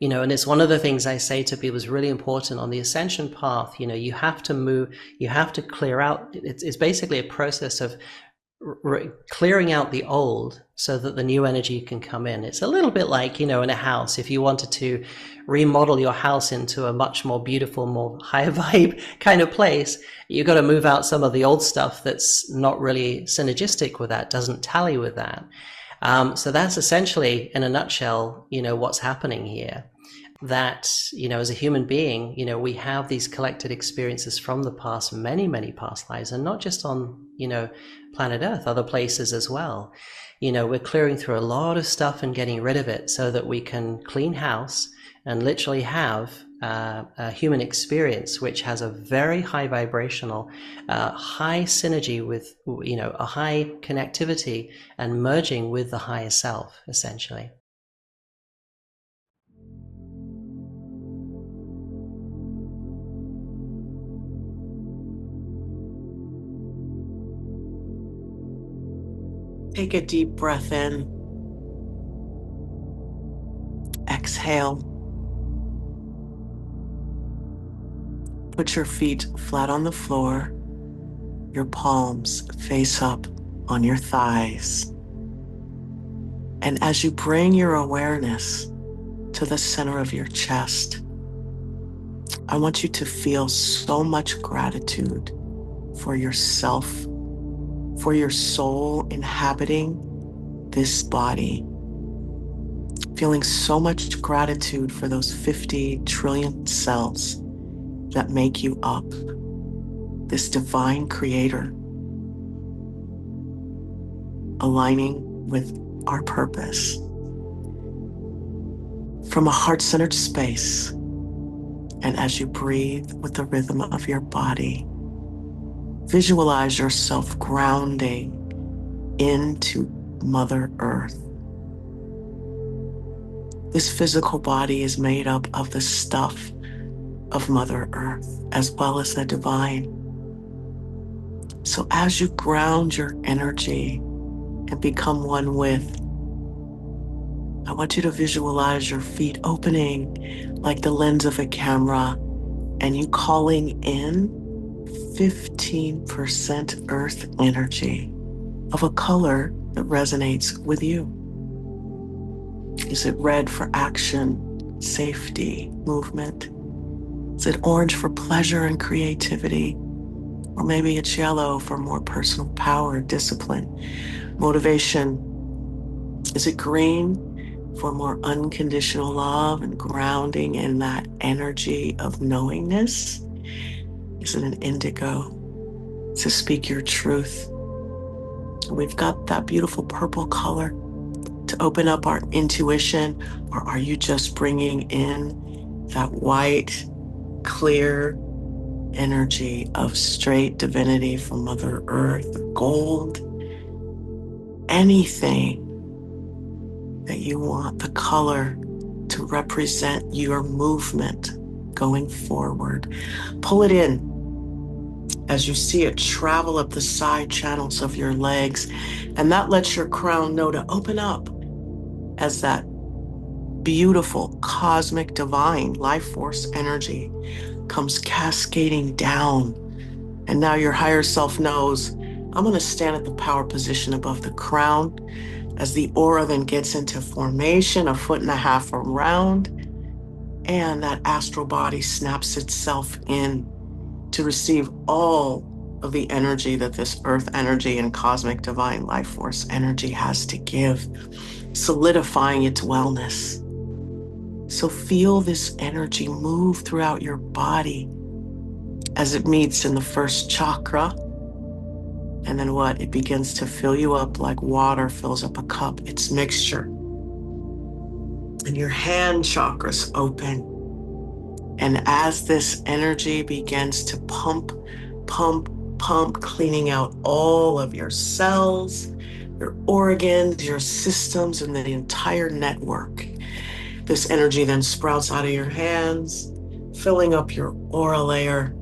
and it's one of the things I say to people is really important on the ascension path. You have to move, you have to clear out. It's basically a process of clearing out the old so that the new energy can come in. It's a little bit like, in a house, if you wanted to remodel your house into a much more beautiful, more higher vibe kind of place, you've got to move out some of the old stuff that's not really synergistic with that, doesn't tally with that. So that's essentially, in a nutshell, what's happening here. That, as a human being, we have these collected experiences from the past, many, many past lives, and not just on, planet Earth, other places as well. We're clearing through a lot of stuff and getting rid of it so that we can clean house and literally have a human experience which has a very high vibrational, high synergy with, a high connectivity and merging with the higher self, essentially. Take a deep breath in. Exhale. Put your feet flat on the floor, your palms face up on your thighs. And as you bring your awareness to the center of your chest, I want you to feel so much gratitude for yourself, for your soul inhabiting this body. Feeling so much gratitude for those 50 trillion cells that make you up, this divine creator, aligning with our purpose. From a heart-centered space, and as you breathe with the rhythm of your body, visualize yourself grounding into Mother Earth. This physical body is made up of the stuff of Mother Earth, as well as the divine. So as you ground your energy and become one with, I want you to visualize your feet opening like the lens of a camera, and you calling in 15% earth energy of a color that resonates with you. Is it red for action, safety, movement? Is it orange for pleasure and creativity? Or maybe it's yellow for more personal power, discipline, motivation? Is it green for more unconditional love and grounding in that energy of knowingness? Is it an indigo to speak your truth? We've got that beautiful purple color to open up our intuition, or are you just bringing in that white, clear energy of straight divinity from Mother Earth, gold, anything that you want the color to represent your movement going forward? Pull it in as you see it travel up the side channels of your legs, and that lets your crown know to open up as that beautiful cosmic divine life force energy comes cascading down. And now your higher self knows, I'm going to stand at the power position above the crown. As the aura then gets into formation, 1.5 feet around, and that astral body snaps itself in to receive all of the energy that this earth energy and cosmic divine life force energy has to give, solidifying its wellness. So feel this energy move throughout your body as it meets in the first chakra. And then what? It begins to fill you up like water fills up a cup. It's mixture. And your hand chakras open. And as this energy begins to pump, cleaning out all of your cells, your organs, your systems, and the entire network, this energy then sprouts out of your hands, filling up your aura layer.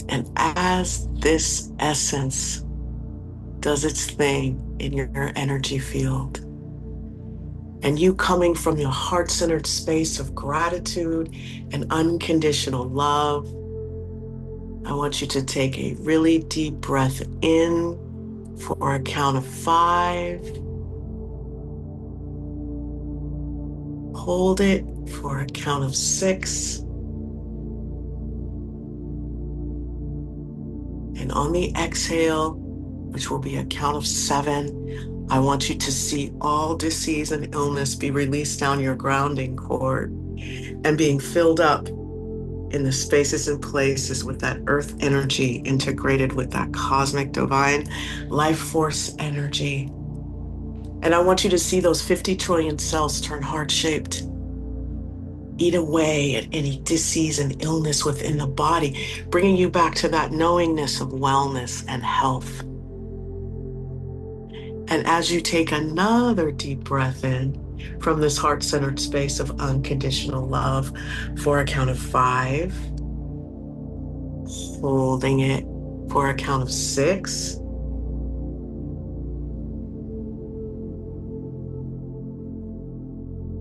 And as this essence does its thing in your energy field, and you coming from your heart-centered space of gratitude and unconditional love, I want you to take a really deep breath in for a count of 5. Hold it for a count of 6. And on the exhale, which will be a count of 7, I want you to see all disease and illness be released down your grounding cord and being filled up in the spaces and places with that earth energy integrated with that cosmic divine life force energy. And I want you to see those 50 trillion cells turn heart-shaped, eat away at any disease and illness within the body, bringing you back to that knowingness of wellness and health. And as you take another deep breath in from this heart-centered space of unconditional love for a count of 5, holding it for a count of 6,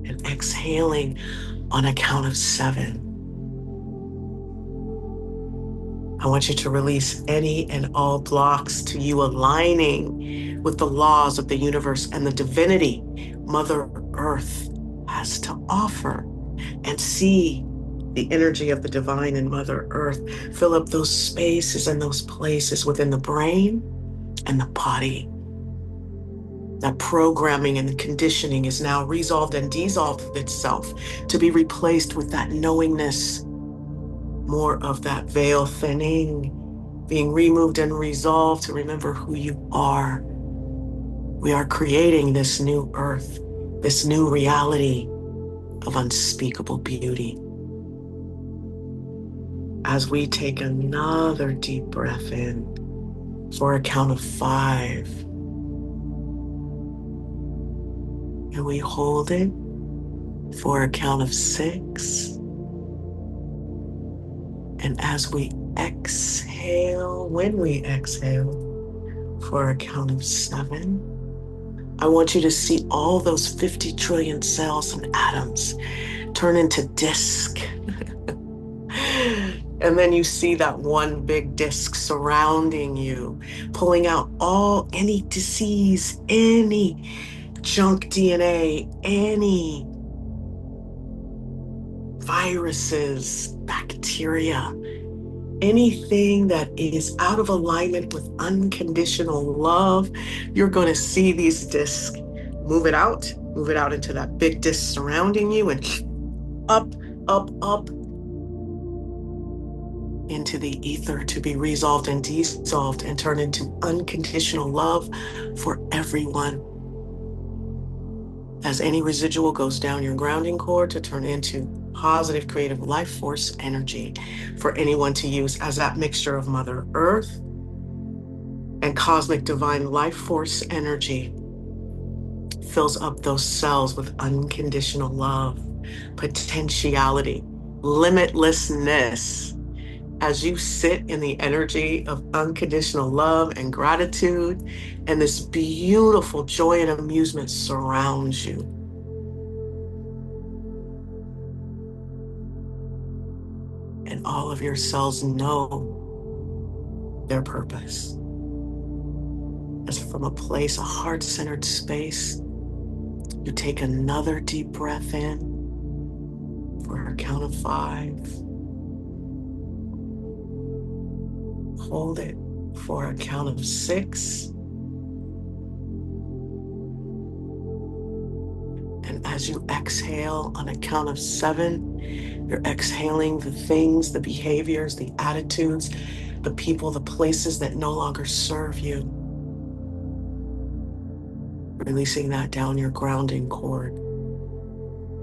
and exhaling on a count of 7. I want you to release any and all blocks to you aligning with the laws of the universe and the divinity Mother Earth has to offer, and see the energy of the divine in Mother Earth fill up those spaces and those places within the brain and the body. That programming and the conditioning is now resolved and dissolved itself to be replaced with that knowingness, more of that veil thinning, being removed and resolved to remember who you are. We are creating this new earth, this new reality of unspeakable beauty. As we take another deep breath in for a count of 5, and we hold it for a count of 6. And as we exhale, when we exhale for a count of 7, I want you to see all those 50 trillion cells and atoms turn into disc. And then you see that one big disc surrounding you, pulling out any disease, any junk DNA, any viruses, bacteria, anything that is out of alignment with unconditional love. You're going to see these discs. Move it out into that big disc surrounding you, and up, up, up into the ether to be resolved and dissolved and turn into unconditional love for everyone. As any residual goes down your grounding cord to turn into positive creative life force energy for anyone to use as that mixture of Mother Earth and cosmic divine life force energy fills up those cells with unconditional love, potentiality, limitlessness. As you sit in the energy of unconditional love and gratitude, and this beautiful joy and amusement surrounds you. And all of your cells know their purpose. As from a place, a heart-centered space, you take another deep breath in for a count of 5. Hold it for a count of 6. And as you exhale on a count of 7, you're exhaling the things, the behaviors, the attitudes, the people, the places that no longer serve you. Releasing that down your grounding cord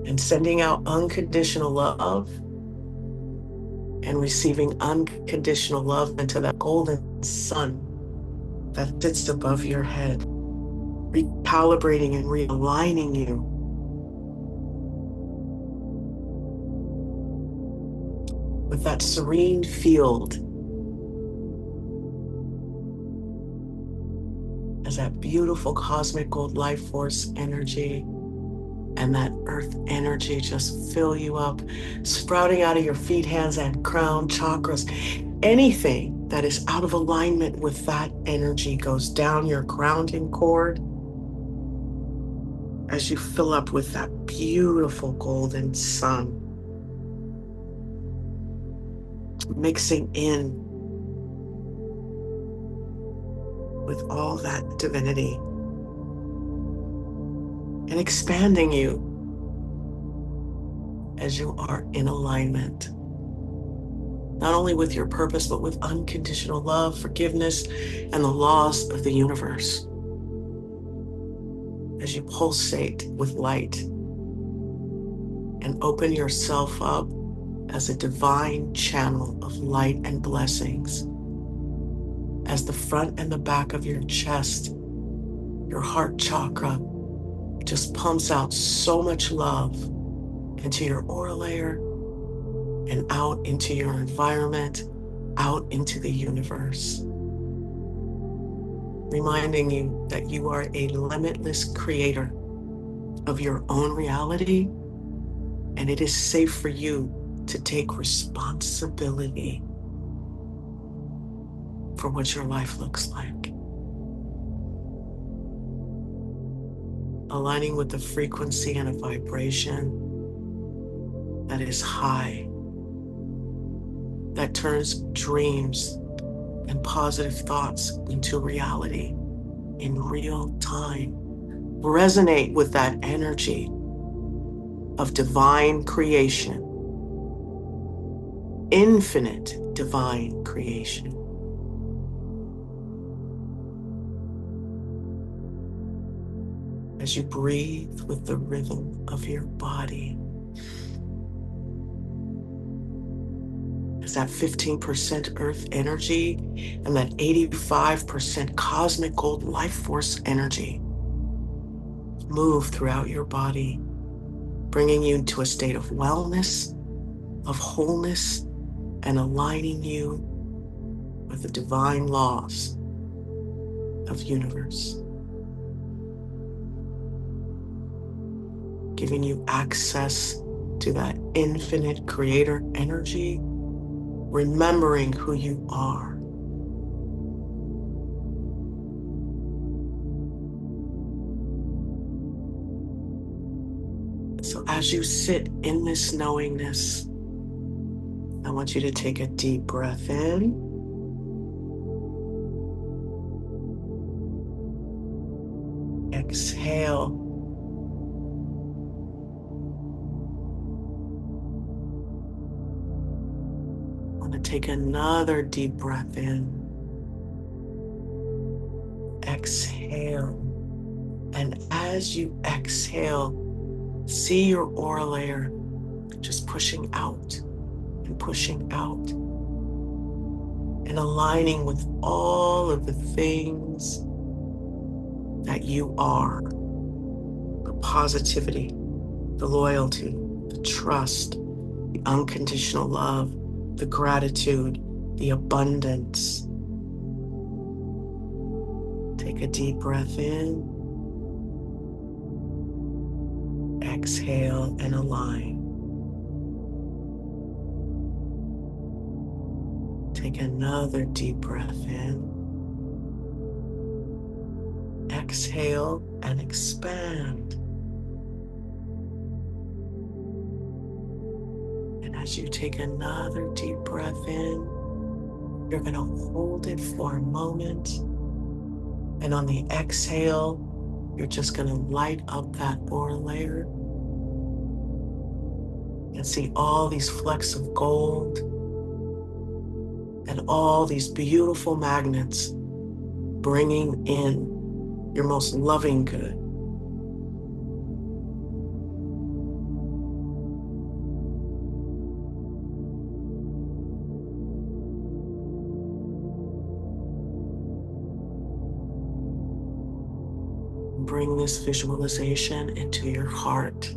and sending out unconditional love and receiving unconditional love into that golden sun that sits above your head, recalibrating and realigning you with that serene field as that beautiful cosmic gold life force energy and that earth energy just fill you up, sprouting out of your feet, hands, and crown chakras, anything that is out of alignment with that energy goes down your grounding cord as you fill up with that beautiful golden sun, mixing in with all that divinity and expanding you as you are in alignment, not only with your purpose, but with unconditional love, forgiveness, and the laws of the universe. As you pulsate with light and open yourself up as a divine channel of light and blessings, as the front and the back of your chest, your heart chakra, just pumps out so much love into your aura layer and out into your environment, out into the universe. Reminding you that you are a limitless creator of your own reality, and it is safe for you to take responsibility for what your life looks like. Aligning with the frequency and a vibration that is high, that turns dreams and positive thoughts into reality in real time. Resonate with that energy of divine creation, infinite divine creation. As you breathe with the rhythm of your body, as that 15% earth energy and that 85% cosmic gold life force energy move throughout your body, bringing you to a state of wellness, of wholeness, and aligning you with the divine laws of the universe. Giving you access to that infinite creator energy, remembering who you are. So as you sit in this knowingness, I want you to take a deep breath in. Exhale. Take another deep breath in. Exhale. And as you exhale, see your aura layer just pushing out and pushing out and aligning with all of the things that you are. The positivity, the loyalty, the trust, the unconditional love, the gratitude, the abundance. Take a deep breath in. Exhale and align. Take another deep breath in. Exhale and expand. As you take another deep breath in, you're going to hold it for a moment. And on the exhale, you're just going to light up that aura layer and see all these flecks of gold and all these beautiful magnets bringing in your most loving good. Bring this visualization into your heart.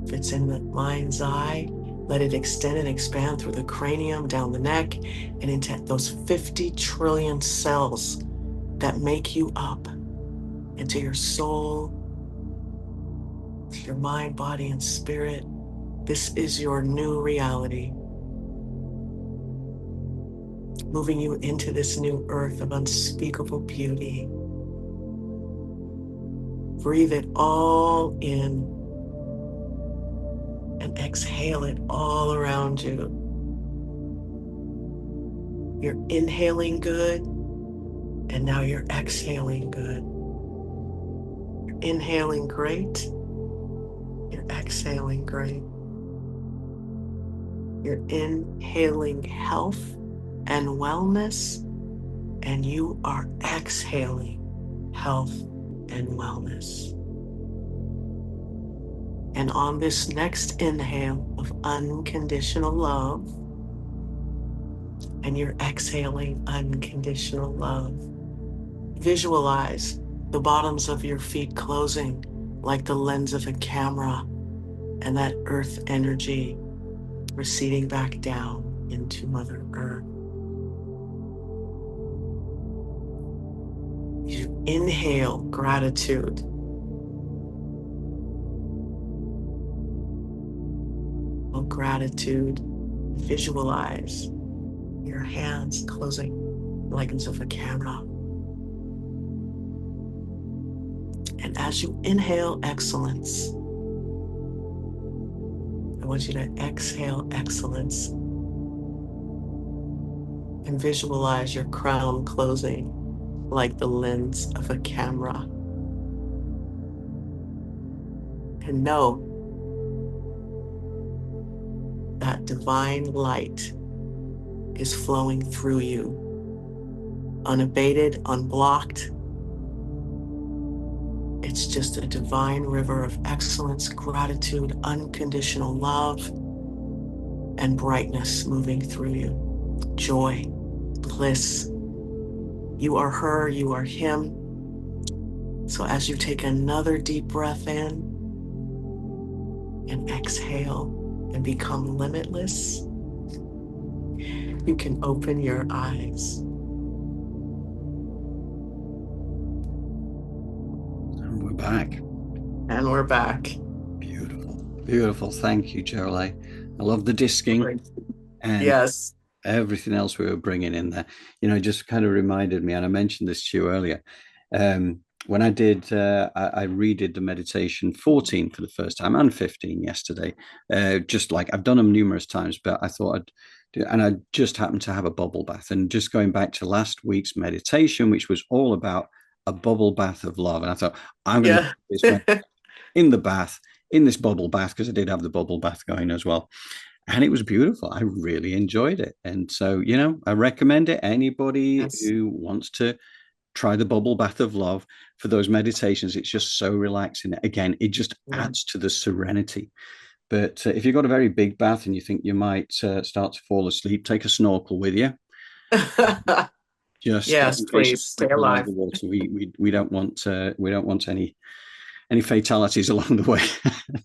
If it's in the mind's eye, let it extend and expand through the cranium, down the neck, and into those 50 trillion cells that make you up, into your soul, to your mind, body, and spirit. This is your new reality. moving you into this new earth of unspeakable beauty. Breathe it all in and exhale it all around you. You're inhaling good, and now you're exhaling good. You're inhaling great, you're exhaling great. You're inhaling health and wellness, and you are exhaling health and wellness. And on this next inhale of unconditional love, and you're exhaling unconditional love, visualize the bottoms of your feet closing like the lens of a camera, and that earth energy receding back down into Mother Earth. You inhale gratitude. Gratitude. Visualize your hands closing like lens of a camera. And as you inhale excellence, I want you to exhale excellence and visualize your crown closing like the lens of a camera. And know that divine light is flowing through you, unabated, unblocked. It's just a divine river of excellence, gratitude, unconditional love, and brightness moving through you. Joy, bliss. You are her, you are him. So as you take another deep breath in and exhale and become limitless, you can open your eyes. And we're back. And we're back. Beautiful. Beautiful. Thank you, Jolé. I love the disking and yes, everything else we were bringing in there. You know, just kind of reminded me, and I mentioned this to you earlier. When I did, I redid the meditation 14 for the first time and 15 yesterday. Just like I've done them numerous times, but I thought I'd do, and I just happened to have a bubble bath. And just going back to last week's meditation, which was all about a bubble bath of love. And I thought, I'm going to do this in the bath, in this bubble bath, because I did have the bubble bath going as well. And it was beautiful. I really enjoyed it. And so, you know, I recommend it. Anybody who wants to try the bubble bath of love for those meditations, it's just so relaxing. Again, it just adds to the serenity. But if you've got a very big bath and you think you might start to fall asleep, take a snorkel with you. Just yes, please stay alive. The water. We don't want any fatalities along the way.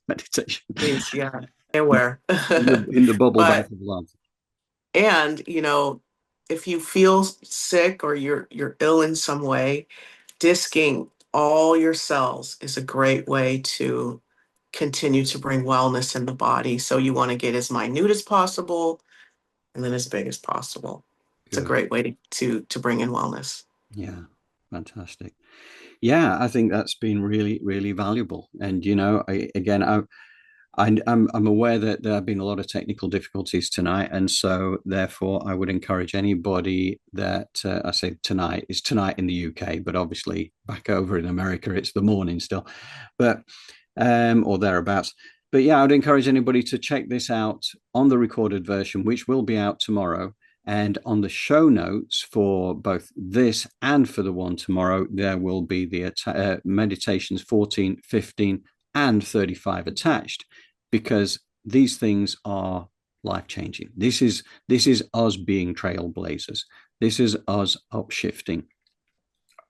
Meditation. Please, yeah, aware. in the bubble bath of love. And you know, if you feel sick or you're ill in some way, disking all your cells is a great way to continue to bring wellness in the body. So you want to get as minute as possible and then as big as possible. It's a great way to bring in wellness. Yeah, fantastic. Yeah, I think that's been really, really valuable. And you know, I'm aware that there have been a lot of technical difficulties tonight, and so therefore I would encourage anybody that I say tonight is tonight in the UK, but obviously back over in America it's the morning still, but or thereabouts. But yeah, I would encourage anybody to check this out on the recorded version, which will be out tomorrow. And on the show notes for both this and for the one tomorrow, there will be the meditations 14, 15, and 35 attached, because these things are life-changing. This is us being trailblazers. This is us upshifting.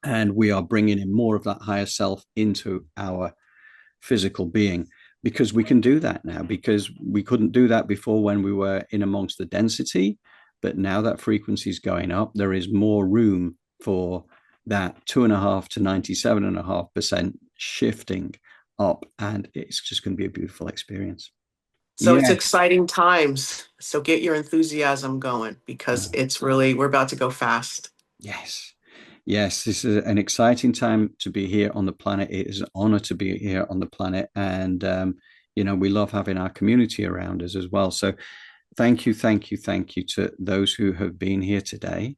And we are bringing in more of that higher self into our physical being, because we can do that now, because we couldn't do that before when we were in amongst the density. But now that frequency is going up, there is more room for that 2.5 to 97.5% shifting up, and it's just going to be a beautiful experience. So it's Yes. exciting times. So get your enthusiasm going because it's really, we're about to go fast. Yes. Yes, this is an exciting time to be here on the planet. It is an honor to be here on the planet. And, we love having our community around us as well. So thank you, thank you, thank you to those who have been here today.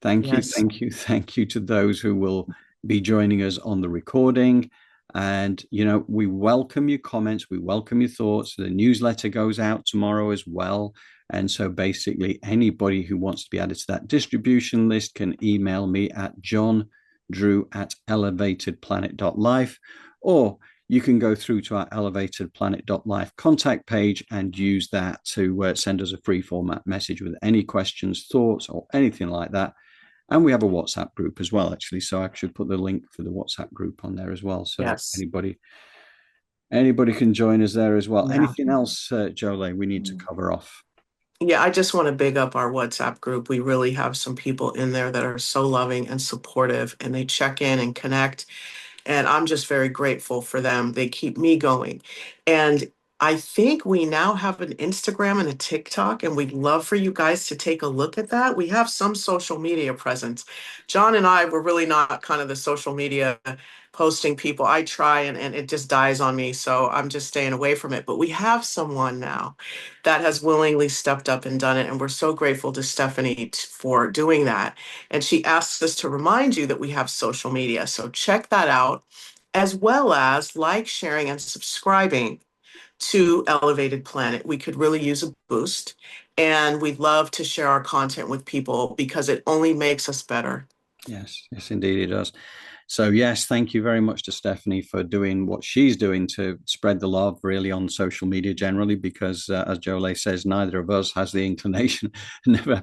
Thank you, Yes. thank you, thank you to those who will be joining us on the recording. And, we welcome your comments. We welcome your thoughts. The newsletter goes out tomorrow as well. And so basically anybody who wants to be added to that distribution list can email me at johndrew@elevatedplanet.life, or you can go through to our elevatedplanet.life contact page and use that to send us a free format message with any questions, thoughts, or anything like that. And we have a WhatsApp group as well, actually. So I should put the link for the WhatsApp group on there as well. So yes. anybody can join us there as well. Yeah. Anything else, Jolé, we need to cover off? Yeah, I just want to big up our WhatsApp group. We really have some people in there that are so loving and supportive, and they check in and connect. And I'm just very grateful for them. They keep me going. And I think we now have an Instagram and a TikTok, and we'd love for you guys to take a look at that. We have some social media presence. John and I were really not kind of the social media posting people. I try and it just dies on me. So I'm just staying away from it. But we have someone now that has willingly stepped up and done it. And we're so grateful to Stephanie for doing that. And she asks us to remind you that we have social media. So check that out, as well as like, sharing, and subscribing to Elevated Planet. We could really use a boost. And we'd love to share our content with people because it only makes us better. Yes, yes, indeed it does. So yes, thank you very much to Stephanie for doing what she's doing to spread the love really on social media generally, because as Jolé says, neither of us has the inclination, never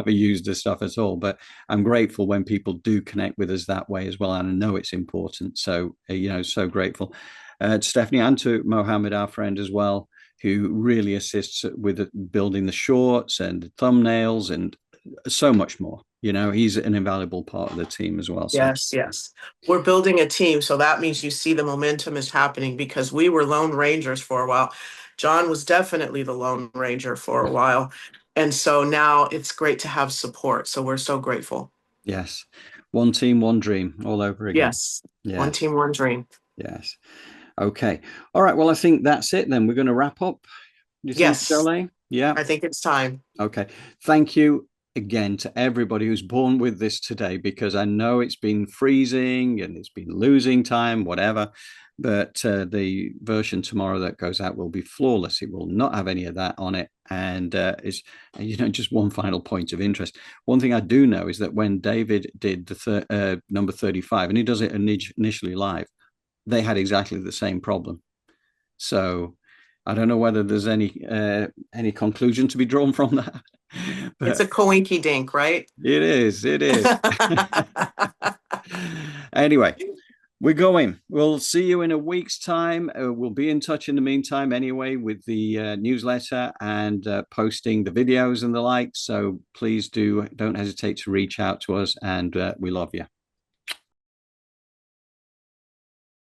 used this stuff at all. But I'm grateful when people do connect with us that way as well. And I know it's important. So, so grateful to Stephanie and to Mohammed, our friend as well, who really assists with building the shorts and the thumbnails and so much more. He's an invaluable part of the team as well. So. Yes. We're building a team. So that means you see the momentum is happening, because we were Lone Rangers for a while. John was definitely the Lone Ranger for a while. And so now it's great to have support. So we're so grateful. Yes. One team, one dream all over again. Yes. One team, one dream. Yes. Okay. All right. Well, I think that's it then. We're going to wrap up. Do you think, Jolé? Yeah. I think it's time. Okay. Thank you again to everybody who's borne with this today, because I know it's been freezing and it's been losing time, whatever. But the version tomorrow that goes out will be flawless. It will not have any of that on it. And it's, just one final point of interest. One thing I do know is that when David did the number 35, and he does it initially live, they had exactly the same problem. So I don't know whether there's any conclusion to be drawn from that. But it's a coinky dink, right? It is. Anyway, we're going. We'll see you in a week's time. We'll be in touch in the meantime anyway with the newsletter and posting the videos and the like. So please don't hesitate to reach out to us, and we love you.